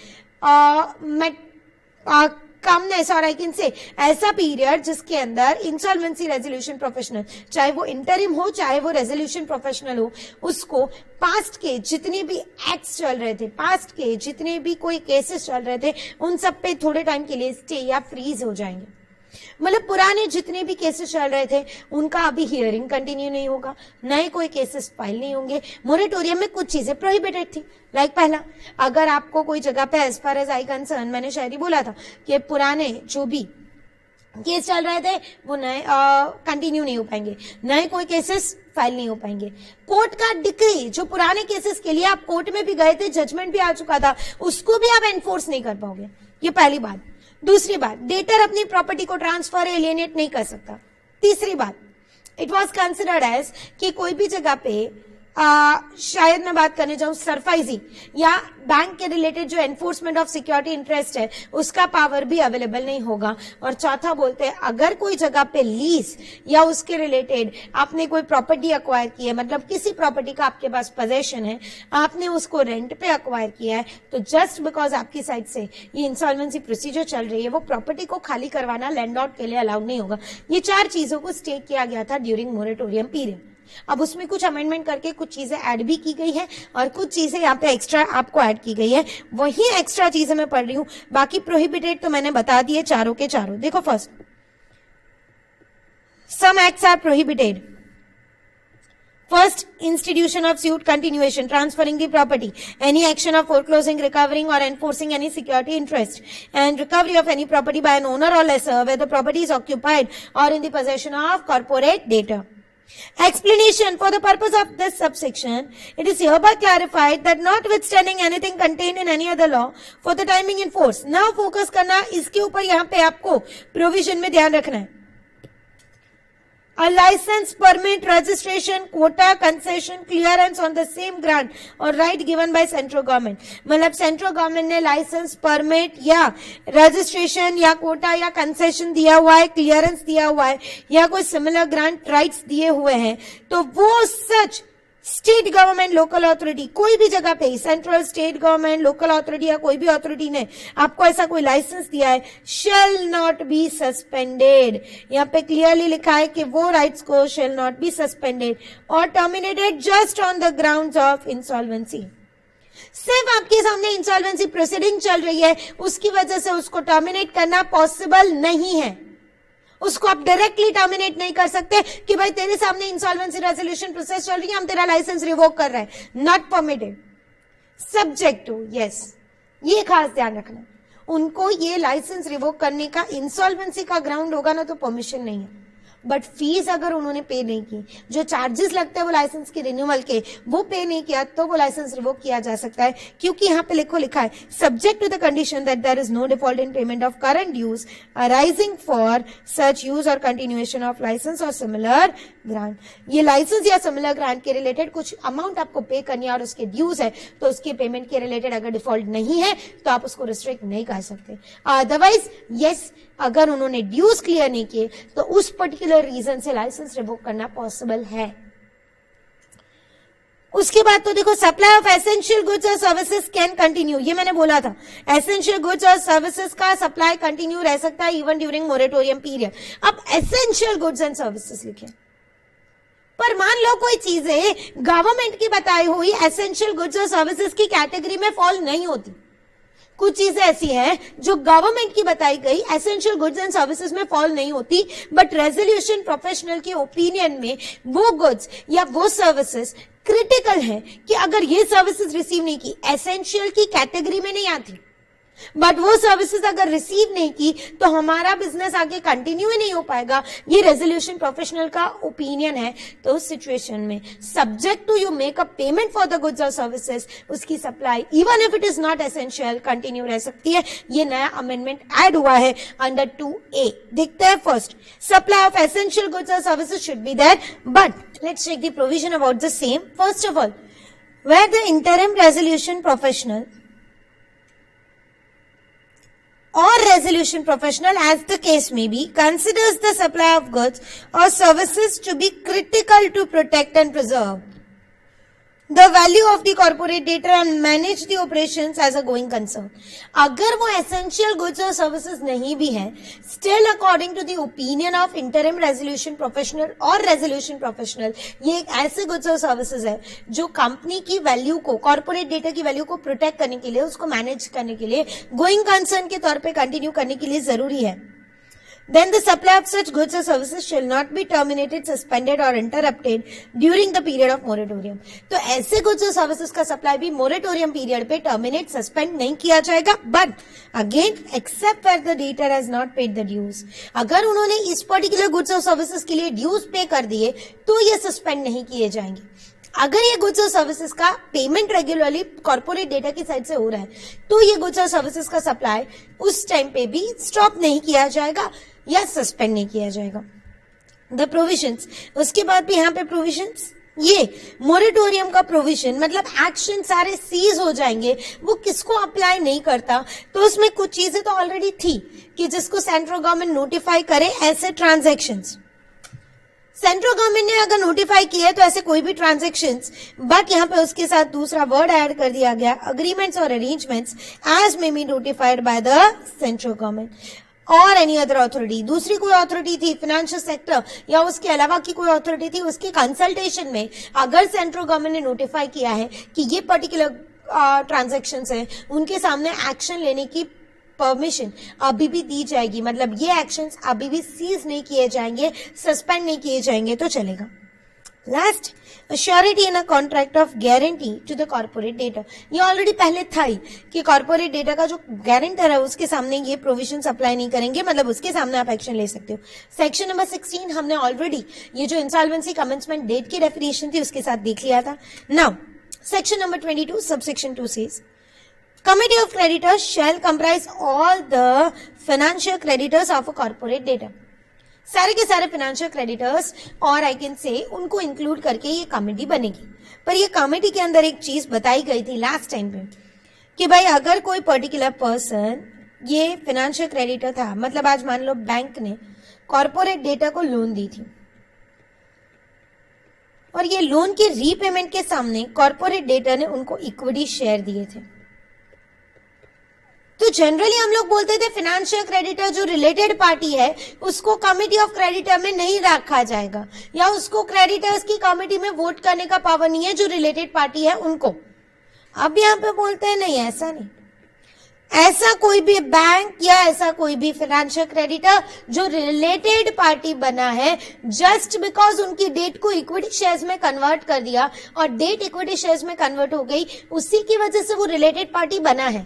Speaker 1: कामनेस, और आई कैन से ऐसा पीरियड जिसके अंदर इंसॉल्वेंसी रेजोल्यूशन प्रोफेशनल, चाहे वो इंटरिम हो चाहे वो रेजोल्यूशन प्रोफेशनल हो, उसको पास्ट के जितने भी एक्ट्स चल रहे थे, पास्ट के जितने भी कोई केसेस चल रहे थे, उन सब पे थोड़े टाइम के लिए स्टे या फ्रीज हो जाएंगे। मतलब पुराने जितने भी केसेस चल रहे थे उनका अभी हियरिंग कंटिन्यू नहीं होगा, नए कोई केसेस फाइल नहीं होंगे। मोरेटोरियम में कुछ चीजें प्रोहिबिटेड थी, लाइक पहला, अगर आपको कोई जगह पे as far as I concern, मैंने शायद ही बोला था कि पुराने जो भी केस चल रहे थे वो नए कंटिन्यू नहीं हो पाएंगे, नए कोई केसेस फाइल नहीं हो पाएंगे। कोर्ट का डिक्री, जो पुराने केसेस के लिए आप कोर्ट में भी गए थे, जजमेंट भी आ चुका था, उसको भी आप एनफोर्स नहीं कर पाओगे, ये पहली बात। दूसरी बात, डेटर अपनी प्रॉपर्टी को ट्रांसफर एलियनेट नहीं कर सकता। तीसरी बात, इट वाज कंसिडर्ड एज कि कोई भी जगह पे शायद मैं बात करने जाऊं सरफाइजी या बैंक के रिलेटेड जो एनफोर्समेंट ऑफ सिक्योरिटी इंटरेस्ट है उसका पावर भी अवेलेबल नहीं होगा। और चौथा बोलते हैं, अगर कोई जगह पे लीज या उसके रिलेटेड आपने कोई प्रॉपर्टी अक्वायर की है, मतलब किसी प्रॉपर्टी का आपके पास पोजेशन है, आपने उसको रेंट पे अक्वायर किया है, तो जस्ट बिकॉज आपकी साइड से ये इंसॉल्वेंसी प्रोसीजर चल रही है, वो प्रॉपर्टी को खाली करवाना लैंडलॉर्ड के लिए अलाउड नहीं होगा। ये 4 चीजों को स्टेट किया गया था ड्यूरिंग मोरेटोरियम पीरियड। अब उसमें कुछ अमेंडमेंट करके कुछ चीजें ऐड भी की गई है और कुछ चीजें यहाँ पे एक्स्ट्रा आपको ऐड की गई है, वही एक्स्ट्रा चीजें मैं पढ़ रही हूँ। बाकी प्रोहिबिटेड तो मैंने बता दिए चारों के चारों। देखो first, some acts are prohibited. First, institution of suit, continuation, transferring the property, any action of foreclosing, recovering or enforcing any security interest, and recovery of any property by an owner or lessor where the property is occupied or in the possession of corporate debtor. Explanation: for the purpose of this subsection, it is hereby clarified that notwithstanding anything contained in any other law for the time being in force, now focus करना इसके ऊपर, यहाँ पे आपको provision में ध्यान रखना है। A license, permit, registration, quota, concession, clearance on the same grant or right given by central government. मतलब सेंट्रल गवर्नमेंट ने लाइसेंस, परमिट या रजिस्ट्रेशन या कोटा या कंसेशन दिया हुआ है, क्लियरेंस दिया हुआ है या कोई सिमिलर ग्रांट राइट्स दिए हुए हैं, तो वो such state government, local authority, कोई भी जगह पे, central, state government, local authority या कोई भी अथॉरिटी ने आपको ऐसा कोई लाइसेंस दिया है, शेल नॉट बी सस्पेंडेड। यहाँ पे क्लियरली लिखा है कि वो राइट्स को शेल नॉट बी सस्पेंडेड और terminated just on the grounds of insolvency. सिर्फ आपके सामने इंसॉल्वेंसी प्रोसीडिंग चल रही है, उसकी वजह से उसको टर्मिनेट करना पॉसिबल नहीं है। उसको आप डायरेक्टली टर्मिनेट नहीं कर सकते कि भाई तेरे सामने इंसॉल्वेंसी रेजोल्यूशन प्रोसेस चल रही है, हम तेरा लाइसेंस रिवोक कर रहे हैं। Not permitted, subject to, yes, ये खास ध्यान रखना। उनको ये लाइसेंस रिवोक करने का इंसॉल्वेंसी का ग्राउंड होगा ना तो परमिशन नहीं है, बट फीस अगर उन्होंने पे नहीं की, जो चार्जेस लगते हैं वो लाइसेंस के रिन्यूअल के, वो पे नहीं किया तो वो लाइसेंस रिवोक किया जा सकता है। क्योंकि यहाँ पे लिखा है subject to the condition that there is no default in payment of current dues arising for such use और कंटिन्यूएशन ऑफ लाइसेंस और सिमिलर ग्रांट। ये लाइसेंस या सिमिलर ग्रांट के रिलेटेड कुछ अमाउंट आपको पे करनी है और उसके ड्यूज है, तो उसके पेमेंट के रिलेटेड अगर डिफॉल्ट नहीं है तो आप उसको रिस्ट्रिक्ट नहीं कर सकते। अदरवाइज यस, अगर उन्होंने ड्यूज क्लियर नहीं किए तो उस पर्टिकुलर रीजन से लाइसेंस रिवोक करना पॉसिबल है। उसके बाद तो देखो, सप्लाई ऑफ एसेंशियल गुड्स और सर्विसेज कैन कंटिन्यू, ये मैंने बोला था, एसेंशियल गुड्स और सर्विसेज का सप्लाई कंटिन्यू रह सकता है इवन ड्यूरिंग मोरेटोरियम पीरियड। अब एसेंशियल गुड्स एंड सर्विसेज लिखे, पर मान लो कोई चीजें गवर्नमेंट की बताई हुई एसेंशियल गुड्स और सर्विसेज की कैटेगरी में फॉल नहीं होती। कुछ चीजें ऐसी हैं जो गवर्नमेंट की बताई गई एसेंशियल गुड्स एंड सर्विसेज में फॉल नहीं होती, बट रेजोल्यूशन प्रोफेशनल के ओपिनियन में वो गुड्स या वो सर्विसेज क्रिटिकल है कि अगर ये सर्विसेज रिसीव नहीं की, एसेंशियल की कैटेगरी में नहीं आती, बट वो सर्विसेज अगर रिसीव नहीं की तो हमारा बिजनेस आगे कंटिन्यू ही नहीं हो पाएगा। ये रेजोल्यूशन प्रोफेशनल का ओपिनियन है। तो उस सिचुएशन में subject to you make a payment for the goods और सर्विसेज, उसकी supply even if it is not essential continue रह सकती है। ये नया अमेंडमेंट ऐड हुआ है अंडर 2A। देखते हैं first, supply of essential goods और services should be there, but let's check the provision about the same. First of all, where the interim resolution professional or resolution professional, as the case may be, considers the supply of goods or services to be critical to protect and preserve the value of the corporate data and manage the operations as a going concern. अगर वो essential goods और services नहीं भी है, still according to the opinion of interim resolution professional और resolution professional, ये एक ऐसे goods और services है जो कंपनी की वैल्यू को, कॉर्पोरेट डेटा की वैल्यू को प्रोटेक्ट करने के लिए, उसको मैनेज करने के लिए, गोइंग कंसर्न के तौर पे कंटिन्यू करने के लिए जरूरी है। Then the supply of such goods or services shall not be terminated, suspended or interrupted during the period of moratorium. तो ऐसे goods और services का सप्लाई भी मोरेटोरियम पीरियड पे टर्मिनेट, सस्पेंड नहीं किया जाएगा, but again except where the debtor has not paid the dues. अगर उन्होंने इस पर्टिकुलर गुड्स और सर्विसेज के लिए ड्यूज पे कर दिए तो ये सस्पेंड नहीं किए जाएंगे। अगर ये गुड्स और सर्विसेज का पेमेंट रेगुलरली कॉर्पोरेट डेटा की साइड से हो रहा है तो ये गुड्स और सर्विसेज का सप्लाई उस टाइम पे भी स्टॉप नहीं किया जाएगा या सस्पेंड नहीं किया जाएगा। द प्रोविजंस, उसके बाद भी यहाँ पे प्रोविजंस, ये मोरेटोरियम का प्रोविजन मतलब एक्शन सारे सीज हो जाएंगे, वो किसको अप्लाई नहीं करता। तो उसमें कुछ चीजें तो ऑलरेडी थी कि जिसको सेंट्रल गवर्नमेंट नोटिफाई करे ऐसे ट्रांजैक्शंस, सेंट्रल गवर्नमेंट ने अगर नोटिफाई किया है तो ऐसे कोई भी ट्रांजैक्शंस, बट यहाँ पे उसके साथ दूसरा वर्ड ऐड कर दिया गया, अग्रीमेंट्स और arrangements as may be notified by the central government और एनी अदर अथॉरिटी। दूसरी कोई अथॉरिटी थी फाइनेंशियल सेक्टर या उसके अलावा की कोई अथॉरिटी थी, उसके कंसल्टेशन में अगर सेंट्रल गवर्नमेंट ने नोटिफाई किया है कि ये पर्टिकुलर ट्रांजैक्शंस हैं, उनके सामने एक्शन लेने की परमिशन अभी भी दी जाएगी, मतलब ये एक्शंस अभी भी सीज नहीं किए जाएंगे, सस्पेंड नहीं किए जाएंगे तो चलेगा। Last, surety in a contract of guarantee to the corporate debtor. ये ऑलरेडी पहले था ही कि कॉर्पोरेट डेटा का जो गारंटर है उसके सामने ये प्रोविजन अप्लाई नहीं करेंगे, मतलब उसके सामने आप एक्शन ले सकते हो। सेक्शन नंबर 16 हमने ऑलरेडी ये जो इंसॉल्वेंसी कमेंसमेंट डेट की डेफिनेशन थी उसके साथ देख लिया था। Now section number 22 subsection 2 says Committee of creditors shall comprise all the financial creditors of a corporate data. सारे के सारे फाइनेंशियल क्रेडिटर्स और आई कैन से उनको इंक्लूड करके ये कमेटी बनेगी। पर ये कमेटी के अंदर एक चीज बताई गई थी लास्ट टाइम पे कि भाई अगर कोई पर्टिकुलर पर्सन ये फाइनेंशियल क्रेडिटर था, मतलब आज मान लो बैंक ने कॉर्पोरेट डेटा को लोन दी थी, और ये लोन के रीपेमेंट के सामने कॉर्पोरेट डेटर ने उनको इक्विटी शेयर दिए थे। तो जनरली हम लोग बोलते थे फाइनेंशियल क्रेडिटर जो रिलेटेड पार्टी है उसको कमिटी ऑफ क्रेडिटर में नहीं रखा जाएगा, या उसको क्रेडिटर्स की कमिटी में वोट करने का पावर नहीं है जो रिलेटेड पार्टी है उनको। अब यहाँ पे बोलते हैं नहीं, ऐसा नहीं, ऐसा कोई भी बैंक या ऐसा कोई भी फाइनेंशियल क्रेडिटर जो रिलेटेड पार्टी बना है जस्ट बिकॉज उनकी डेट को इक्विटी शेयर्स में कन्वर्ट कर दिया और डेट इक्विटी शेयर्स में कन्वर्ट हो गई, उसी की वजह से वो रिलेटेड पार्टी बना है,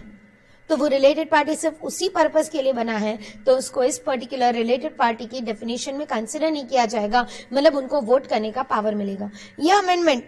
Speaker 1: तो वो रिलेटेड पार्टी सिर्फ उसी पर्पस के लिए बना है, तो उसको इस पर्टिकुलर रिलेटेड पार्टी की डेफिनेशन में कंसिडर नहीं किया जाएगा, मतलब उनको वोट करने का पावर मिलेगा। यह अमेंडमेंट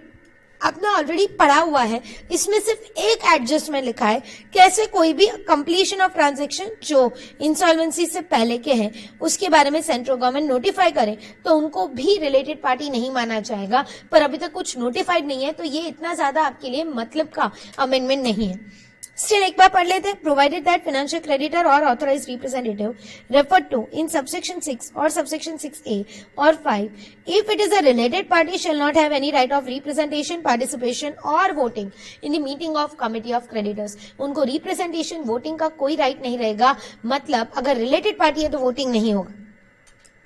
Speaker 1: आपने ऑलरेडी पढ़ा हुआ है, इसमें सिर्फ एक एडजस्टमेंट लिखा है, कैसे कोई भी कंप्लीशन ऑफ ट्रांजैक्शन जो इंसॉल्वेंसी से पहले के हैं उसके बारे में सेंट्रल गवर्नमेंट नोटिफाई करे तो उनको भी रिलेटेड पार्टी नहीं माना जाएगा, पर अभी तक कुछ नोटिफाइड नहीं है, तो ये इतना ज्यादा आपके लिए मतलब का अमेंडमेंट नहीं है। स्टिल एक बार पढ़ लेते हैं। प्रोवाइडेड दैट फाइनेंशियल क्रेडिटर और authorise representative referred to in subsection 6 और सबसेक्शन 6A और 5 if it is a related party shall not have any right of representation, participation or voting in the meeting of committee of creditors। उनको representation voting का कोई right नहीं रहेगा, मतलब अगर related party है तो वोटिंग नहीं होगा।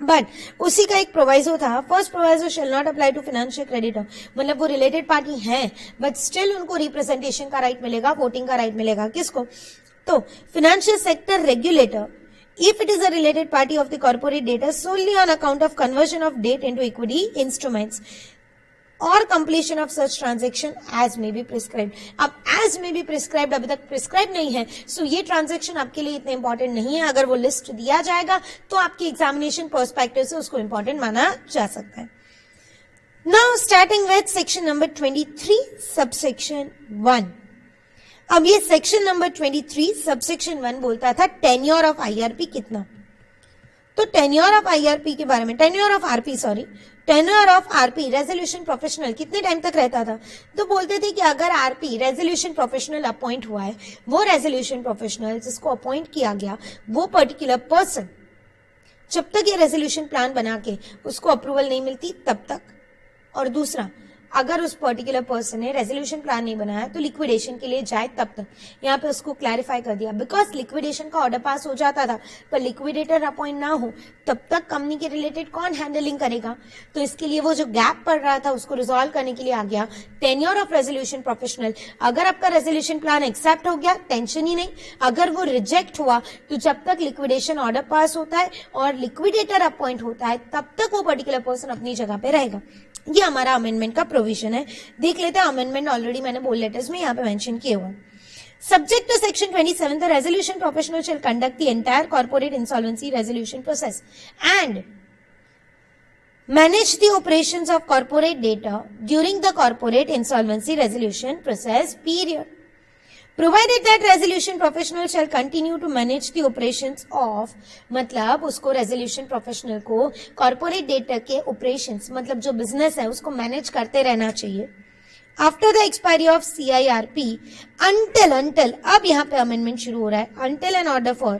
Speaker 1: बट उसी का एक प्रोवाइजो था, first proviso shall not apply to financial creditor, मतलब वो रिलेटेड पार्टी है बट स्टिल उनको रिप्रेजेंटेशन का राइट मिलेगा, वोटिंग का राइट मिलेगा। किसको? तो financial sector regulator if it is a related party of the corporate debtor solely on account of conversion of debt into equity instruments or completion of such transaction as may be prescribed। अब as may be prescribed अभी तक prescribed नहीं है, so ये transaction आपके लिए इतने important नहीं है। अगर वो list दिया जाएगा तो आपकी examination perspective से उसको important माना जा सकता है। Now starting with section number 23 subsection 1। अब ये सेक्शन नंबर 23 सबसेक्शन 1 बोलता था टेन्योर ऑफ आईआरपी कितना। तो टेन्योर ऑफ आईआरपी के बारे में, tenure of RP resolution professional कितने टाइम तक रहता था। तो बोलते थे कि अगर आरपी रेजोल्यूशन प्रोफेशनल अपॉइंट हुआ है, वो रेजोल्यूशन प्रोफेशनल जिसको अपॉइंट किया गया, वो पर्टिकुलर पर्सन जब तक ये रेजोल्यूशन प्लान बना के उसको अप्रूवल नहीं मिलती तब तक, और दूसरा अगर उस पर्टिकुलर पर्सन ने रेजोल्यूशन प्लान नहीं बनाया तो लिक्विडेशन के लिए जाए तब तक। यहाँ पे उसको क्लैरिफाई कर दिया, बिकॉज लिक्विडेशन का ऑर्डर पास हो जाता था पर लिक्विडेटर अपॉइंट ना हो तब तक कंपनी के रिलेटेड कौन हैंडलिंग करेगा, तो इसके लिए वो जो गैप पड़ रहा था उसको रिजॉल्व करने के लिए आ गया टेन्योर ऑफ रेजोल्यूशन प्रोफेशनल। अगर आपका रेजोल्यूशन प्लान एक्सेप्ट हो गया टेंशन ही नहीं, अगर वो रिजेक्ट हुआ तो जब तक लिक्विडेशन ऑर्डर पास होता है और लिक्विडेटर अपॉइंट होता है तब तक वो पर्टिकुलर पर्सन अपनी जगह पे रहेगा। ये हमारा अमेंडमेंट का प्रोविजन है। देख लेते हैं अमेंडमेंट, ऑलरेडी मैंने बोल लेटर्स में यहाँ पे मेंशन किए हुए। Subject to section 27 the resolution professional shall conduct the entire corporate insolvency resolution process and manage the operations of corporate debtor during the corporate insolvency resolution process period, provided that resolution professional shall continue to manage the operations of, मतलब उसको resolution professional को corporate data के operations मतलब जो business है उसको manage करते रहना चाहिए after the expiry of CIRP until अब यहाँ पे amendment शुरू हो रहा है, until an order for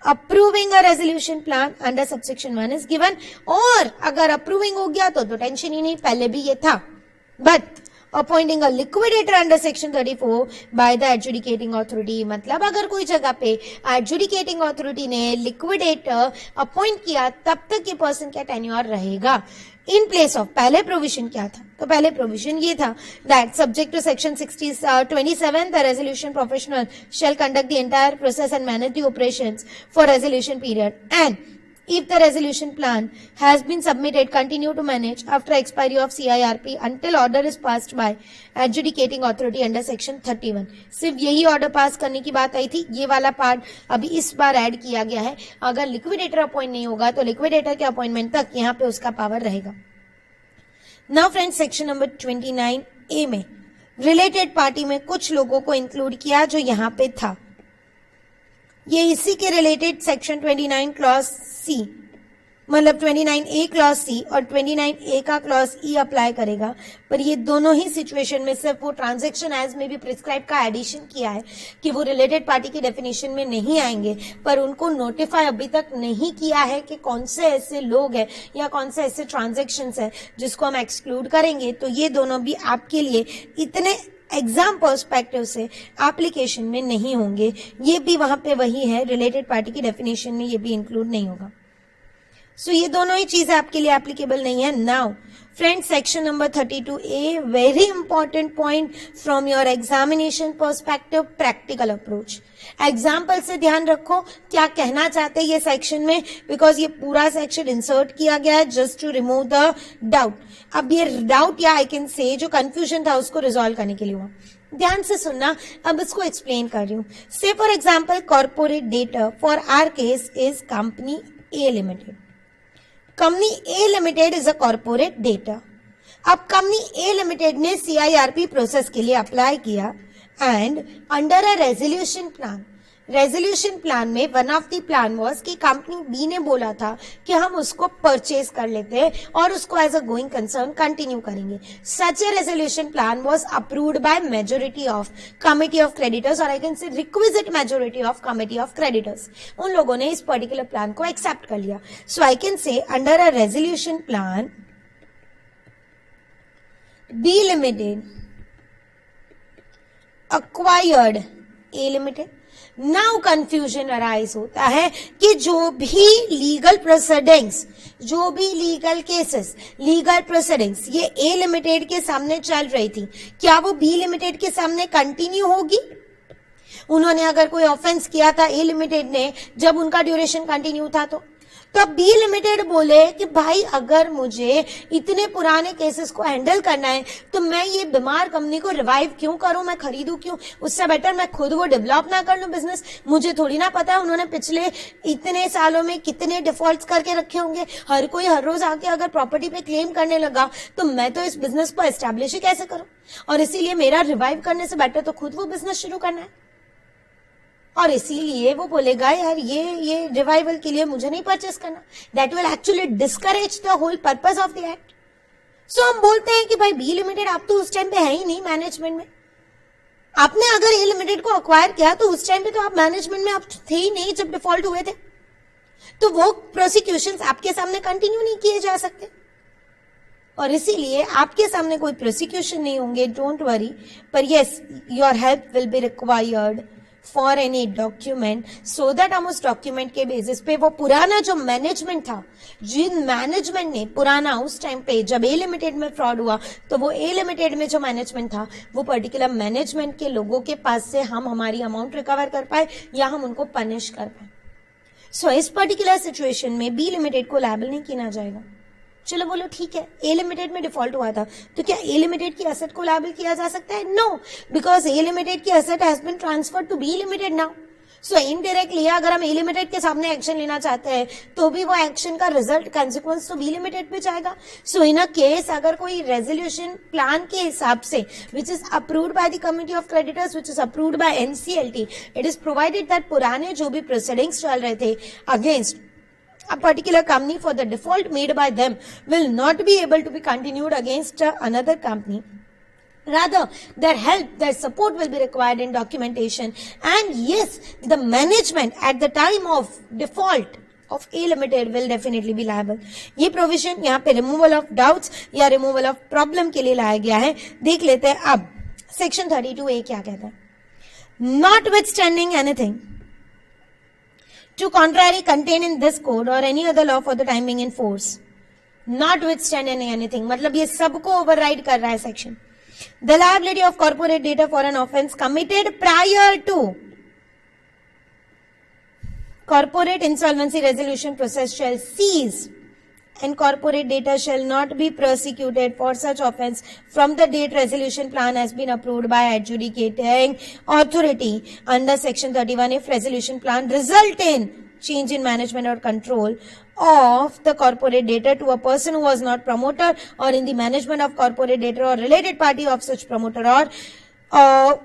Speaker 1: approving a resolution plan under subsection 1 is given। और अगर approving हो गया तो tension ही नहीं, पहले भी ये था, but appointing a liquidator under section 34 by the adjudicating authority, मतलब अगर कोई जगह पे एडजुडिकेटिंग अथॉरिटी ने लिक्विडेटर अपॉइंट किया तब तक ये पर्सन क्या टेन्योर रहेगा इन प्लेस ऑफ। पहले प्रोविजन क्या था? तो पहले प्रोविजन ये था that subject to section 27 the resolution professional shall conduct the entire process and manage the operations for resolution period and if the resolution plan has been submitted continue to manage after expiry of CIRP until order is passed by adjudicating authority under section 31। सिर्फ यही order pass करने की बात आई थी, ये वाला part अभी इस बार ऐड किया गया है। अगर लिक्विडेटर अपॉइंट नहीं होगा तो लिक्विडेटर के अपॉइंटमेंट तक यहाँ पे उसका पावर रहेगा। Now friends section number 29A में रिलेटेड पार्टी में कुछ लोगों को इंक्लूड किया जो यहाँ पे था, ये इसी के रिलेटेड सेक्शन 29 क्लॉज सी मतलब 29A क्लॉज सी और 29A का क्लॉज ई अप्लाई करेगा, पर ये दोनों ही सिचुएशन में सिर्फ वो ट्रांजैक्शन एज में भी प्रिस्क्राइब का एडिशन किया है कि वो रिलेटेड पार्टी की डेफिनेशन में नहीं आएंगे, पर उनको नोटिफाई अभी तक नहीं किया है कि कौन से ऐसे लोग हैं या कौन से ऐसे ट्रांजैक्शंस हैं जिसको हम एक्सक्लूड करेंगे। तो ये दोनों भी आपके लिए इतने एग्जाम पर्सपेक्टिव से एप्लीकेशन में नहीं होंगे, ये भी वहां पे वही है, रिलेटेड पार्टी की डेफिनेशन में ये भी इंक्लूड नहीं होगा। सो ये दोनों ही चीजें आपके लिए एप्लीकेबल नहीं है। Now friends, section number 32A, very important point from your examination perspective, practical approach. Example से ध्यान रखो क्या कहना चाहते हैं ये सेक्शन में, बिकॉज ये पूरा सेक्शन इंसर्ट किया गया है just to remove the doubt. अब ये डाउट या आई कैन से जो कंफ्यूजन था उसको रिजॉल्व करने के लिए हुआ। ध्यान से सुनना, अब इसको एक्सप्लेन कर रही हूँ। Say for example, corporate debtor for our case is company A limited. Company A limited is a corporate debtor. अब कंपनी ए लिमिटेड ने CIRP प्रोसेस के लिए अप्लाई किया and under a resolution plan में one of the plan was कि company B ने बोला था कि हम उसको परचेज कर लेते हैं और उसको as a going concern continue करेंगे। Such a resolution plan was approved by majority of committee of creditors और I can say requisite majority of committee of creditors. उन लोगों ने इस पर्टिकुलर प्लान को एक्सेप्ट कर लिया। So I can say under a resolution plan B limited acquired A limited. Now confusion arise होता है कि जो भी लीगल प्रोसीडिंग्स, जो भी लीगल केसेस, लीगल प्रोसीडिंग्स ये A लिमिटेड के सामने चल रही थी, क्या वो B लिमिटेड के सामने कंटिन्यू होगी? उन्होंने अगर कोई ऑफेंस किया था A लिमिटेड ने जब उनका ड्यूरेशन कंटिन्यू था, तो बी लिमिटेड बोले कि भाई अगर मुझे इतने पुराने केसेस को हैंडल करना है तो मैं ये बीमार कंपनी को रिवाइव क्यों करूं, मैं खरीदूं क्यों? उससे बेटर मैं खुद वो डेवलप ना कर लूं बिजनेस। मुझे थोड़ी ना पता है उन्होंने पिछले इतने सालों में कितने डिफॉल्ट्स करके रखे होंगे। हर कोई हर रोज आके अगर प्रॉपर्टी पे क्लेम करने लगा तो मैं तो इस बिजनेस को एस्टैब्लिश ही कैसे करूं? और इसीलिए मेरा रिवाइव करने से बेटर तो खुद वो बिजनेस शुरू करना है। और इसीलिए वो बोलेगा यार ये रिवाइवल के लिए मुझे नहीं परचेस करना, that will actually discourage the whole purpose of the act. So हम बोलते हैं कि भाई बी लिमिटेड आप तो उस टाइम पे है ही नहीं मैनेजमेंट में। आपने अगर ए लिमिटेड को अक्वायर किया तो उस टाइम पे तो आप मैनेजमेंट में आप थे ही नहीं जब डिफॉल्ट हुए थे, तो वो प्रोसिक्यूशंस आपके सामने कंटिन्यू नहीं किए जा सकते और इसीलिए आपके सामने कोई प्रोसिक्यूशन नहीं होंगे, डोंट वरी। पर yes, your help will be required for any document so that हम उस डॉक्यूमेंट के बेसिस पे वो पुराना जो मैनेजमेंट था, जिन मैनेजमेंट ने पुराना उस टाइम पे जब ए लिमिटेड में फ्रॉड हुआ तो वो ए लिमिटेड में जो मैनेजमेंट था वो पर्टिकुलर मैनेजमेंट के लोगों के पास से हम हमारी अमाउंट रिकवर कर पाए या हम उनको पनिश कर पाए। सो इस पर्टिकुलर सिचुएशन में बी लिमिटेड को लायबल नहीं किया जाएगा। चलो बोलो ठीक है, ए लिमिटेड में डिफॉल्ट हुआ था तो क्या ए लिमिटेड की एसेट को लायबल किया जा सकता है? नो, बिकॉज ए लिमिटेड की asset has been transferred to B limited now. So indirectly अगर हम ए लिमिटेड के सामने एक्शन लेना चाहते हैं तो भी वो एक्शन का रिजल्ट कंसिक्वेंस तो बी लिमिटेड पे जाएगा। सो इन अ केस अगर कोई रेजोल्यूशन प्लान के हिसाब से which is approved by the committee of creditors, which is approved by NCLT, it is provided that पुराने जो भी प्रोसीडिंग्स चल रहे थे against a particular company for the default made by them will not be able to be continued against another company. Rather, their help, their support will be required in documentation. And yes, the management at the time of default of A Limited will definitely be liable. ये provision यहाँ पे removal of doubts या removal of problem के लिए लाया गया है। देख लेते हैं अब section 32A क्या कहता है। Notwithstanding anything to contrary contained in this code or any other law for the time being in force, notwithstanding anything मतलब ये सबको override कर रहा है section. The liability of corporate data for an offence committed prior to corporate insolvency resolution process shall cease and corporate data shall not be prosecuted for such offence from the date resolution plan has been approved by adjudicating authority under section 31 if resolution plan result in change in management or control of the corporate data to a person who was not promoter or in the management of corporate data or related party of such promoter or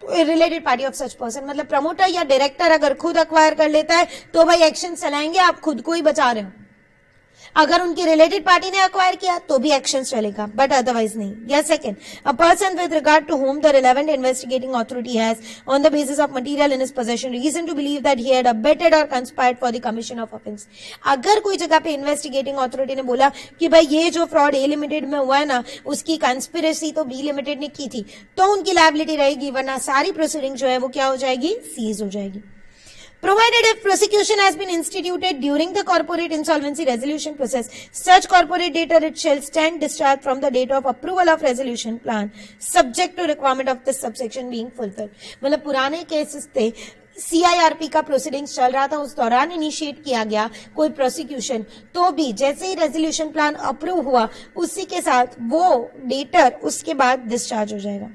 Speaker 1: related party of such person. मतलब promoter या director अगर खुद acquire कर लेता है तो भाई action चलाएंगे, आप खुद को ही बचा रहे हो। अगर उनकी रिलेटेड पार्टी ने अक्वायर किया तो भी एक्शन चलेगा, बट अदरवाइज नहीं. या second, a person with regard to whom the relevant investigating authority has, on the basis of material in his possession, reason to believe that he had abetted or conspired for the commission of offence. अगर कोई जगह पे investigating authority ने बोला कि भाई ये जो फ्रॉड ए लिमिटेड में हुआ है ना, उसकी कंस्पिरेसी तो बी लिमिटेड ने की थी, तो उनकी लायबिलिटी रहेगी, वरना सारी प्रोसीडिंग जो है वो क्या हो जाएगी, सीज हो जाएगी. Provided if prosecution has been instituted during the corporate insolvency resolution process, such corporate debtor it shall stand discharged from the date of approval of resolution plan, subject to requirement of this subsection being fulfilled. मतलब पुराने cases थे, CIRP का proceedings चल रहा था, उस दौरान initiate किया गया कोई प्रोसिक्यूशन, तो भी जैसे ही रेजोल्यूशन प्लान अप्रूव हुआ उसी के साथ वो डेटर उसके बाद डिस्चार्ज हो जाएगा.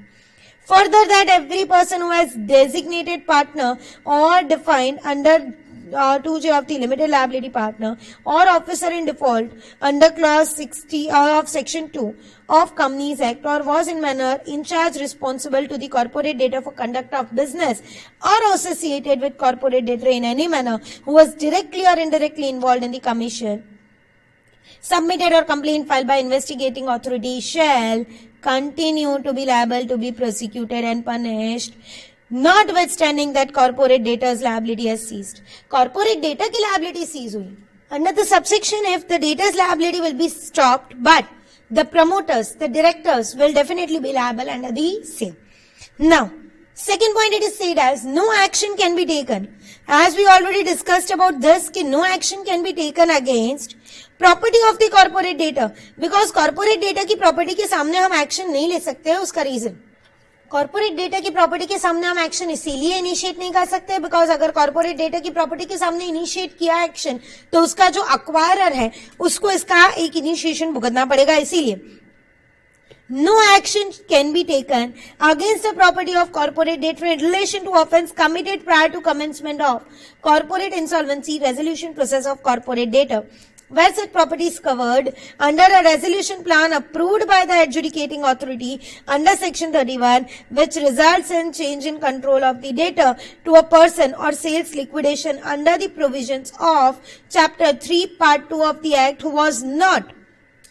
Speaker 1: Further, that every person who has designated partner or defined under 2J of the limited liability partner or officer in default under clause 60 of section 2 of Companies Act or was in manner in charge responsible to the corporate debtor for conduct of business or associated with corporate debtor in any manner who was directly or indirectly involved in the commission, submitted or complaint filed by investigating authority shall continue to be liable to be prosecuted and punished, notwithstanding that corporate debtor's liability has ceased. Corporate debtor की liability cease हुई. Under the subsection, if the debtor's liability will be stopped, but the promoters, the directors will definitely be liable under the same. Now, second point, it is said as no action can be taken. As we already discussed about this, कि no action can be taken against property of the corporate data, because corporate data की property के सामने हम action नहीं ले सकते हैं. उसका रीजन, कॉर्पोरेट डेटा की प्रॉपर्टी के सामने हम एक्शन इसीलिए इनिशिएट नहीं कर सकते बिकॉज अगर कॉर्पोरेट डेटा की प्रॉपर्टी के सामने इनिशिएट किया एक्शन तो उसका जो अक्वायरर है उसको इसका एक इनिशिएशन भुगतना पड़ेगा. इसीलिए no action can be taken against the property of corporate debtor in relation to offence committed prior to commencement of corporate insolvency resolution process of corporate debtor, where such property is covered under a resolution plan approved by the adjudicating authority under section 31, which results in change in control of the debtor to a person or sales liquidation under the provisions of chapter 3 part 2 of the act, who was not.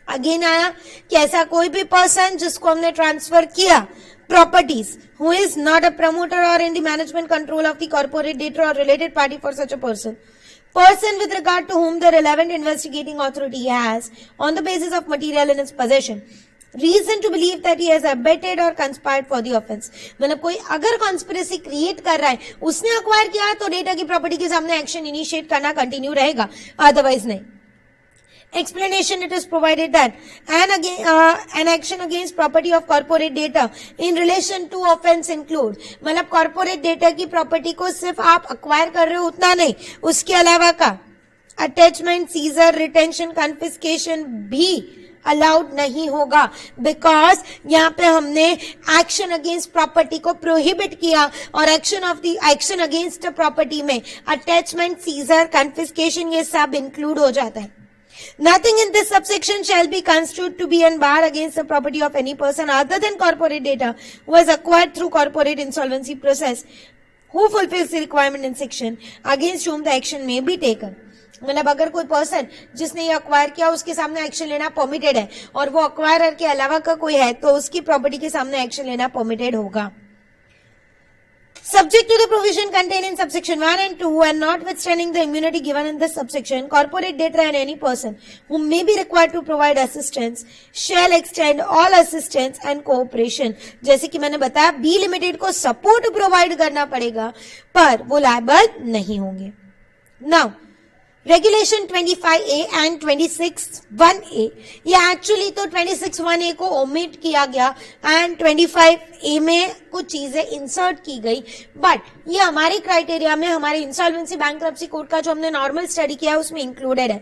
Speaker 1: Again आया कि ऐसा कोई भी person जिसको हमने transfer किया properties, who is not a promoter और in the management control of the corporate debtor और related party for such a person with regard to whom the relevant investigating authority has, on the basis of material in its possession, reason to believe that he has abetted or conspired for the offence. मतलब कोई अगर conspiracy create कर रहा है, उसने acquire किया तो data की प्रॉपर्टी के सामने एक्शन इनिशिएट करना कंटिन्यू रहेगा, अदरवाइज नहीं. Explanation, it is provided that an action against property of corporate data in relation to offence include, मतलब corporate data की property को सिर्फ आप acquire कर रहे हो उतना नहीं, उसके अलावा का attachment, seizure, retention, confiscation भी अलाउड नहीं होगा, बिकॉज यहाँ पे हमने एक्शन अगेंस्ट प्रॉपर्टी को प्रोहिबिट किया और एक्शन अगेंस्ट प्रॉपर्टी में अटैचमेंट, सीजर, कन्फिस्केशन ये सब इंक्लूड हो जाता है. Nothing in this subsection shall be construed to be an bar against the property of any person other than corporate data who has acquired through corporate insolvency process, who fulfills the requirement in section, against whom the action may be taken. मतलब अगर कोई person जिसने ये acquire किया उसके सामने action लेना permitted है और वो अक्वायरर के अलावा का कोई है तो उसकी प्रॉपर्टी के सामने एक्शन लेना परमिटेड होगा. Subject to the provision contained in subsection 1 and 2 and notwithstanding the immunity given in this subsection, corporate debtor and any person who may be required to provide assistance shall extend all assistance and cooperation. जैसे कि मैंने बताया B limited को support provide करना पड़ेगा पर वो liable नहीं होंगे. Now, regulation 25A and 26(1)A, ये एक्चुअली तो 26(1)A को ओमिट किया गया एंड 25A में कुछ चीजें इंसर्ट की गई, बट ये हमारे क्राइटेरिया में हमारे इंसॉल्वेंसी बैंक्रप्सी कोड का जो हमने नॉर्मल स्टडी किया है उसमें इंक्लूडेड है.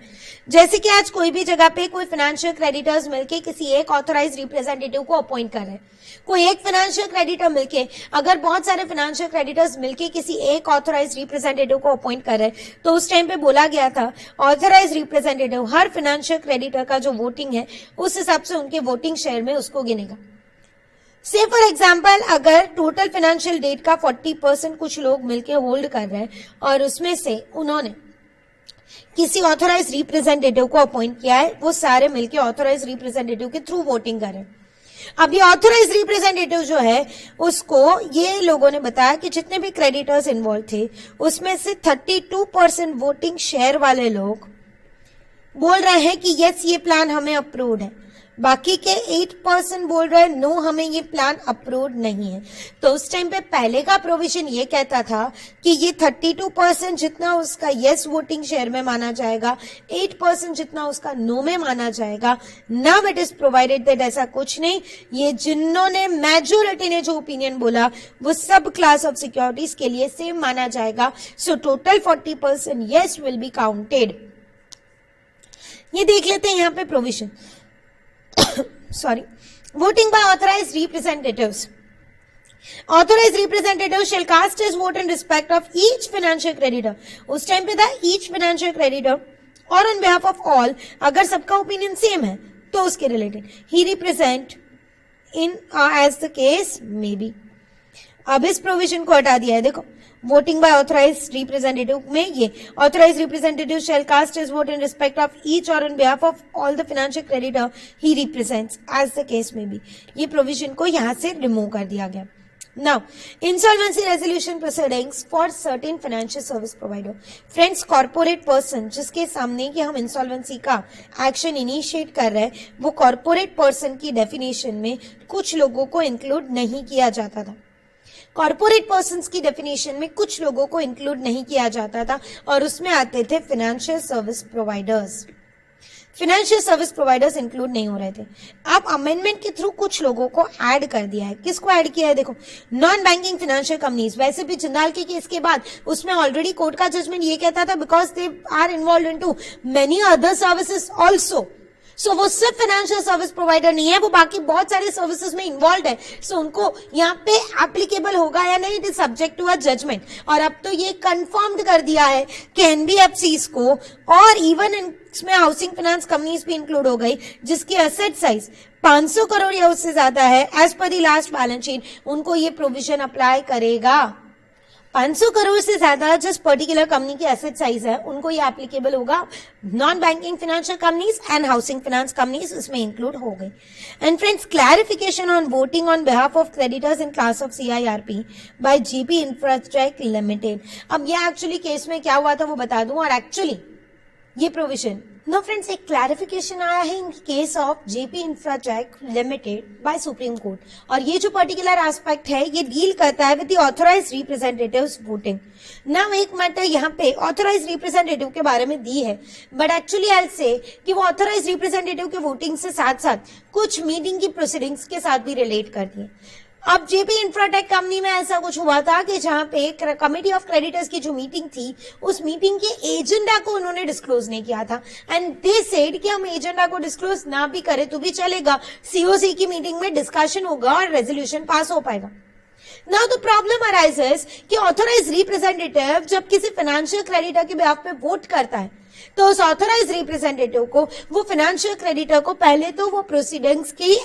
Speaker 1: जैसे कि आज कोई भी जगह पे कोई फाइनेंशियल क्रेडिटर्स मिलके किसी एक ऑथराइज रिप्रेजेंटेटिव को अपॉइंट कर रहे हैं, कोई एक फाइनेंशियल क्रेडिटर मिलके अगर बहुत सारे फाइनेंशियल क्रेडिटर्स मिलके किसी एक ऑथराइज रिप्रेजेंटेटिव को अपॉइंट कर रहे हैं तो उस टाइम पे बोला गया था ऑथराइज रिप्रेजेंटेटिव हर फाइनेंशियल क्रेडिटर का जो वोटिंग है उस हिसाब से उनके वोटिंग शेयर में उसको गिनेगा. से फॉर एग्जाम्पल अगर टोटल फाइनेंशियल डेट का 40% कुछ लोग मिलके होल्ड कर रहे हैं और उसमें से उन्होंने किसी ऑथोराइज रिप्रेजेंटेटिव को अपॉइंट किया है, वो सारे मिलके ऑथोराइज रिप्रेजेंटेटिव के थ्रू वोटिंग करें। अब ये ऑथोराइज रिप्रेजेंटेटिव जो है उसको ये लोगों ने बताया कि जितने भी क्रेडिटर्स इन्वॉल्व थे उसमें से 32% वोटिंग शेयर वाले लोग बोल रहे हैं कि यस ये प्लान हमें अप्रूव्ड है, बाकी के 8% बोल रहे हैं नो हमें ये प्लान अप्रूव्ड नहीं है। तो उस टाइम पे पहले का प्रोविजन ये कहता था कि ये 32% जितना उसका यस वोटिंग शेयर में माना जाएगा, 8% जितना उसका नो में माना जाएगा। Now it is provided that ऐसा कुछ नहीं, ये जिन्होंने मेजोरिटी ने जो ओपिनियन बोला वो सब क्लास ऑफ सिक्योरिटीज के लिए सेम माना जाएगा। So total 40% yes will be counted. ये देख लेते हैं यहाँ पे provision sorry, voting by authorized representatives. Authorized representatives shall cast his vote in respect of each financial creditor. उस टाइम पे था each financial creditor और on behalf of all, अगर सबका ओपिनियन सेम है तो उसके related he represent in as the case may be. अब इस प्रोविजन को हटा दिया है, देखो वोटिंग बाय ऑथराइज्ड रिप्रेजेंटेटिव में ये authorised representative shall cast his vote in respect of each और on behalf of all the financial creditor he represents as the case में बी। ये प्रोविजन को यहां से रिमूव कर दिया गया। Now insolvency resolution proceedings for certain financial service provider. Friends, corporate person जिसके सामने कि हम इंसॉल्वेंसी का एक्शन इनिशिएट कर रहे हैं, वो कॉर्पोरेट पर्सन की डेफिनेशन में कुछ लोगों को इंक्लूड नहीं किया जाता था। कॉर्पोरेट पर्संस की डेफिनेशन में कुछ लोगों को इंक्लूड नहीं किया जाता था और उसमें आते थे financial service providers. Financial service providers include नहीं हो रहे थे। अब अमेंडमेंट के थ्रू कुछ लोगों को ऐड कर दिया है। किसको ऐड किया है? देखो, नॉन बैंकिंग फाइनेंशियल कंपनीज। वैसे भी जिंदाल के केस के बाद उसमें ऑलरेडी कोर्ट का जजमेंट ये कहता था because they are involved into many other services also. So वो सिर्फ फाइनेंशियल सर्विस प्रोवाइडर नहीं है, वो बाकी बहुत सारे सर्विसेज में इन्वॉल्व है। सो उनको यहाँ पे एप्लीकेबल होगा या नहीं, it is subject to a judgment. और अब तो ये कंफर्म्ड कर दिया है कि एनबीएफसीज को और इवन इसमें हाउसिंग फाइनेंस कंपनीज भी इंक्लूड हो गई जिसकी एसेट साइज 500 करोड़ या उससे ज्यादा है, as per the last balance sheet उनको ये प्रोविजन अप्लाई करेगा। 500 करोड़ से ज्यादा जिस पर्टिकुलर कंपनी की एसेट साइज है उनको ये एप्लीकेबल होगा। Non banking financial companies and housing finance companies इसमें इंक्लूड हो गई। And friends, clarification on voting on behalf of creditors in class of CIRP bye GP infrastructure limited. अब ये एक्चुअली केस में क्या हुआ था वो बता दूं, और एक्चुअली ये प्रोविजन नो फ्रेंड्स एक क्लैरिफिकेशन आया है in case of JP infrastructure limited by supreme court. और ये जो पर्टिकुलर एस्पेक्ट है ये डील करता है with the authorised representatives voting. Now एक मैटर यहाँ पे ऑथराइज्ड रिप्रेजेंटेटिव के बारे में दी है, बट एक्चुअली आई से कि वो ऑथराइज्ड रिप्रेजेंटेटिव के वोटिंग से साथ साथ कुछ मीटिंग की प्रोसीडिंग्स के साथ भी रिलेट करती है। अब जेपी इंफ्राटेक कंपनी में ऐसा कुछ हुआ था कि जहां पे कमिटी ऑफ क्रेडिटर्स की जो मीटिंग थी उस मीटिंग के एजेंडा को उन्होंने डिस्क्लोज नहीं किया था। एंड दे सेड कि हम एजेंडा को डिस्क्लोज ना भी करें तो भी चलेगा, सीओसी की मीटिंग में डिस्कशन होगा और रेजोल्यूशन पास हो पाएगा। नाउ द प्रॉब्लम अराइजेस कि ऑथराइज्ड रिप्रेजेंटेटिव जब किसी फाइनेंशियल क्रेडिटर के बिहाफ पे वोट करता है तो उस ऑथराइज्ड रिप्रेजेंटेटिव को वो फाइनेंशियल क्रेडिटर को पहले तो वो प्रोसीडिंग्स की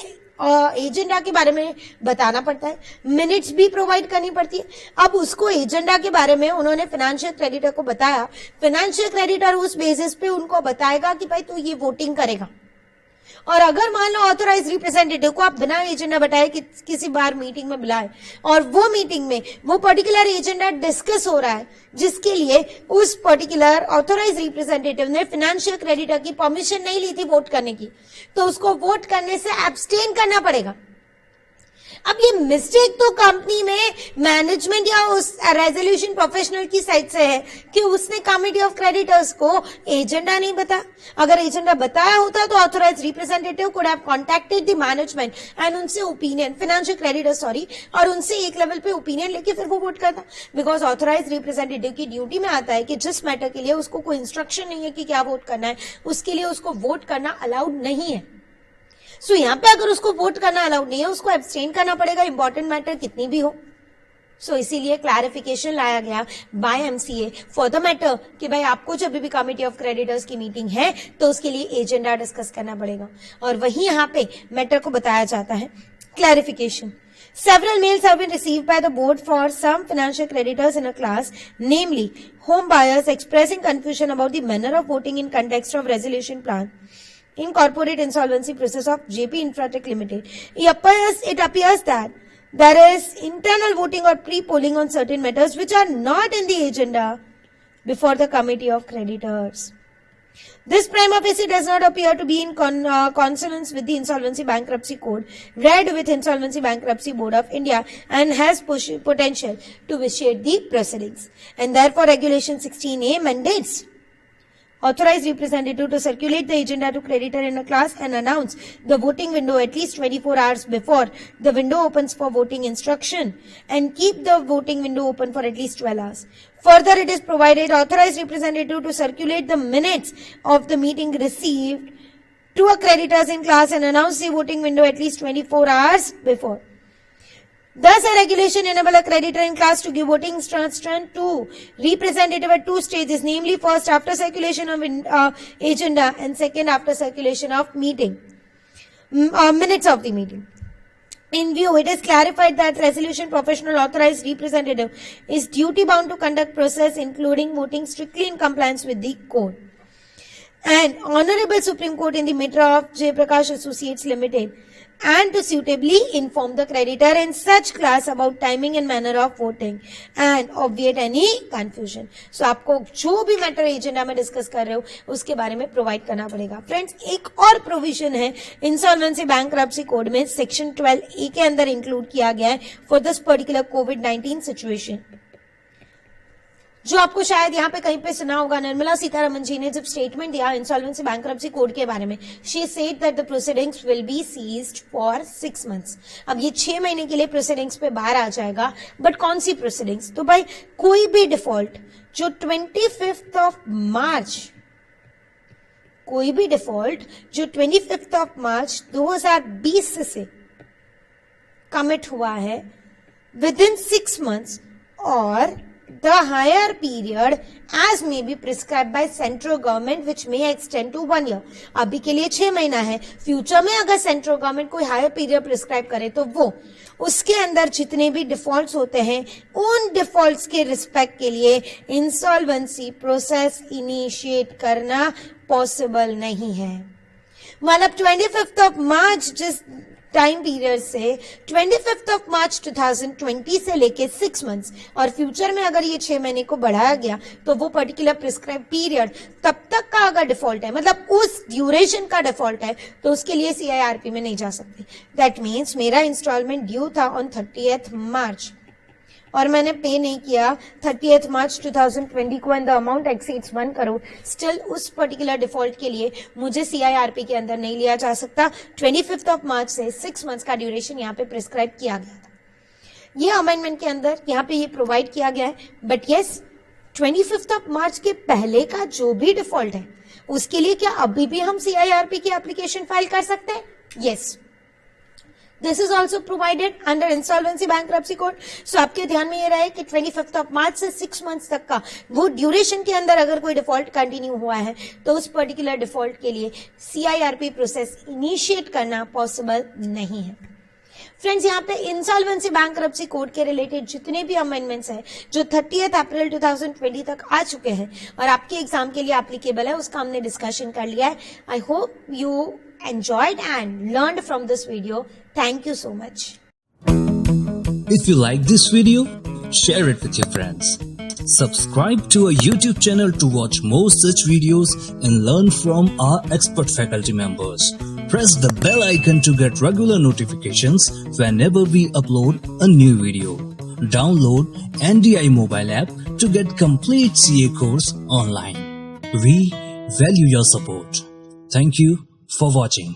Speaker 1: एजेंडा के बारे में बताना पड़ता है, मिनट्स भी प्रोवाइड करनी पड़ती है। अब उसको एजेंडा के बारे में उन्होंने फाइनेंशियल क्रेडिटर को बताया, फाइनेंशियल क्रेडिटर उस बेसिस पे उनको बताएगा कि भाई तू ये वोटिंग करेगा। और अगर मान लो ऑथराइज रिप्रेजेंटेटिव को आप बिना एजेंडा बताए कि किसी बार मीटिंग में बुलाए और वो मीटिंग में वो पर्टिकुलर एजेंडा डिस्कस हो रहा है जिसके लिए उस पर्टिकुलर ऑथराइज रिप्रेजेंटेटिव ने फाइनेंशियल क्रेडिटर की परमिशन नहीं ली थी वोट करने की, तो उसको वोट करने से एब्सटेन करना पड़ेगा। अब ये मिस्टेक तो कंपनी में मैनेजमेंट या उस रेजोल्यूशन प्रोफेशनल की साइड से है कि उसने कमिटी ऑफ क्रेडिटर्स को एजेंडा नहीं बताया। अगर एजेंडा बताया होता तो authorise representative could have contacted the management and उनसे ओपिनियन फाइनेंशियल क्रेडिटर और उनसे एक लेवल पे ओपिनियन लेके फिर वो वोट करता। बिकॉज ऑथराइज रिप्रेजेंटेटिव की ड्यूटी में आता है कि जिस मैटर के लिए उसको कोई इंस्ट्रक्शन नहीं है कि क्या वोट करना है, उसके लिए उसको वोट करना अलाउड नहीं है। सो यहाँ पे अगर उसको वोट करना अलाउड नहीं है, उसको एब्सटेन करना पड़ेगा, इंपॉर्टेंट मैटर कितनी भी हो। सो इसीलिए क्लैरिफिकेशन लाया गया by MCA for the matter कि भाई आपको जब भी कमिटी ऑफ क्रेडिटर्स की मीटिंग है तो उसके लिए एजेंडा डिस्कस करना पड़ेगा। और वही यहाँ पे मैटर को बताया जाता है clarification. Several mails have been received by the board for some financial creditors in a class, namely home buyers, expressing confusion about the manner of voting in context of resolution plan in corporate insolvency process of JP Infratech Limited. It appears that there is internal voting or pre-polling on certain matters which are not in the agenda before the committee of creditors. This prima facie does not appear to be in consonance with the Insolvency Bankruptcy Code, read with Insolvency Bankruptcy Board of India, and has potential to vitiate the proceedings. And therefore, Regulation 16A mandates authorized representative to circulate the agenda to creditor in a class and announce the voting window at least 24 hours before the window opens for voting instruction, and keep the voting window open for at least 12 hours. Further, it is provided authorized representative to circulate the minutes of the meeting received to a creditors in class and announce the voting window at least 24 hours before. Thus, a regulation enables a creditor in class to give voting instruction to representative at two stages, namely first after circulation of agenda and second after circulation of meeting minutes of the meeting. In view, it is clarified that resolution professional authorized representative is duty bound to conduct process including voting strictly in compliance with the code. And Honorable Supreme Court in the matter of J. Prakash Associates Limited, and to suitably inform the creditor in such class about timing and manner of voting and obviate any confusion. So आपको जो भी matter agenda में discuss कर रहे हो उसके बारे में प्रोवाइड करना पड़ेगा. फ्रेंड्स, एक और प्रोविजन है इंसॉल्वेंसी बैंक्रप्सी कोड में सेक्शन 12A के अंदर इंक्लूड किया गया है for this particular covid situation, जो आपको शायद यहाँ पे कहीं पे सुना होगा. निर्मला सीतारमन जी ने जब स्टेटमेंट दिया इंसॉल्वेंसी बैंक्रप्सी कोड के बारे में, she said that the proceedings will be ceased for 6 months. अब ये 6 महीने के लिए प्रोसीडिंग्स पे बाहर आ जाएगा. बट कौन सी प्रोसीडिंग्स? तो भाई कोई भी डिफॉल्ट जो 25th ऑफ मार्च, कोई भी डिफॉल्ट जो 25th ऑफ मार्च 2020 से कमिट हुआ है विद इन 6 months और the higher period as may be prescribed by central government which may extend to 1 year. अभी के लिए 6 महीना है. फ्यूचर में अगर सेंट्रल गवर्नमेंट कोई हायर पीरियड प्रिस्क्राइब करे तो वो उसके अंदर जितने भी डिफॉल्ट्स होते हैं उन डिफॉल्ट्स के रिस्पेक्ट के लिए इंसॉल्वेंसी प्रोसेस इनिशिएट करना पॉसिबल नहीं है. मतलब 25th ऑफ मार्च जिस टाइम पीरियड से 25th ऑफ मार्च 2020 से लेके 6 months और फ्यूचर में अगर ये 6 महीने को बढ़ाया गया तो वो पर्टिकुलर प्रिस्क्राइब पीरियड तब तक का अगर डिफॉल्ट है, मतलब उस ड्यूरेशन का डिफॉल्ट है, तो उसके लिए CIRP में नहीं जा सकते. दैट मीन्स मेरा इंस्टॉलमेंट ड्यू था ऑन 30th मार्च और मैंने पे नहीं किया 30th मार्च 2020 को and the amount exceeds 1 crore, still उस पर्टिकुलर डिफॉल्ट के लिए मुझे CIRP के अंदर नहीं लिया जा सकता. 25th ऑफ मार्च से 6 months का ड्यूरेशन यहाँ पे प्रिस्क्राइब किया गया था. ये अमेंडमेंट के अंदर यहाँ पे ये प्रोवाइड किया गया है. But yes, 25th of March के पहले का जो भी डिफॉल्ट है उसके लिए क्या अभी भी हम CIRP की एप्लीकेशन फाइल कर सकते हैं? Yes. This is also provided under Insolvency Bankruptcy Code. So आपके ध्यान में ये रहे कि 25th ऑफ मार्च से 6 months तक का वो ड्यूरेशन के अंदर अगर कोई डिफॉल्ट कंटिन्यू हुआ है तो उस पर्टिकुलर डिफॉल्ट के लिए CIRP प्रोसेस इनिशिएट करना पॉसिबल नहीं है. फ्रेंड्स, यहाँ पे इंसॉल्वेंसी बैंक्रप्सी कोड के रिलेटेड जितने भी अमेंडमेंट्स हैं जो 30th अप्रैल 2020 तक आ चुके हैं और आपके एग्जाम के लिए एप्लीकेबल है, उसका हमने डिस्कशन कर लिया है. I hope you enjoyed and learned from this video. Thank you so much.
Speaker 2: If you like this video, share it with your friends. Subscribe to our YouTube channel to watch more such videos and learn from our expert faculty members. Press the bell icon to get regular notifications whenever we upload a new video. Download NDI mobile app to get complete CA course online. We value your support. Thank you for watching.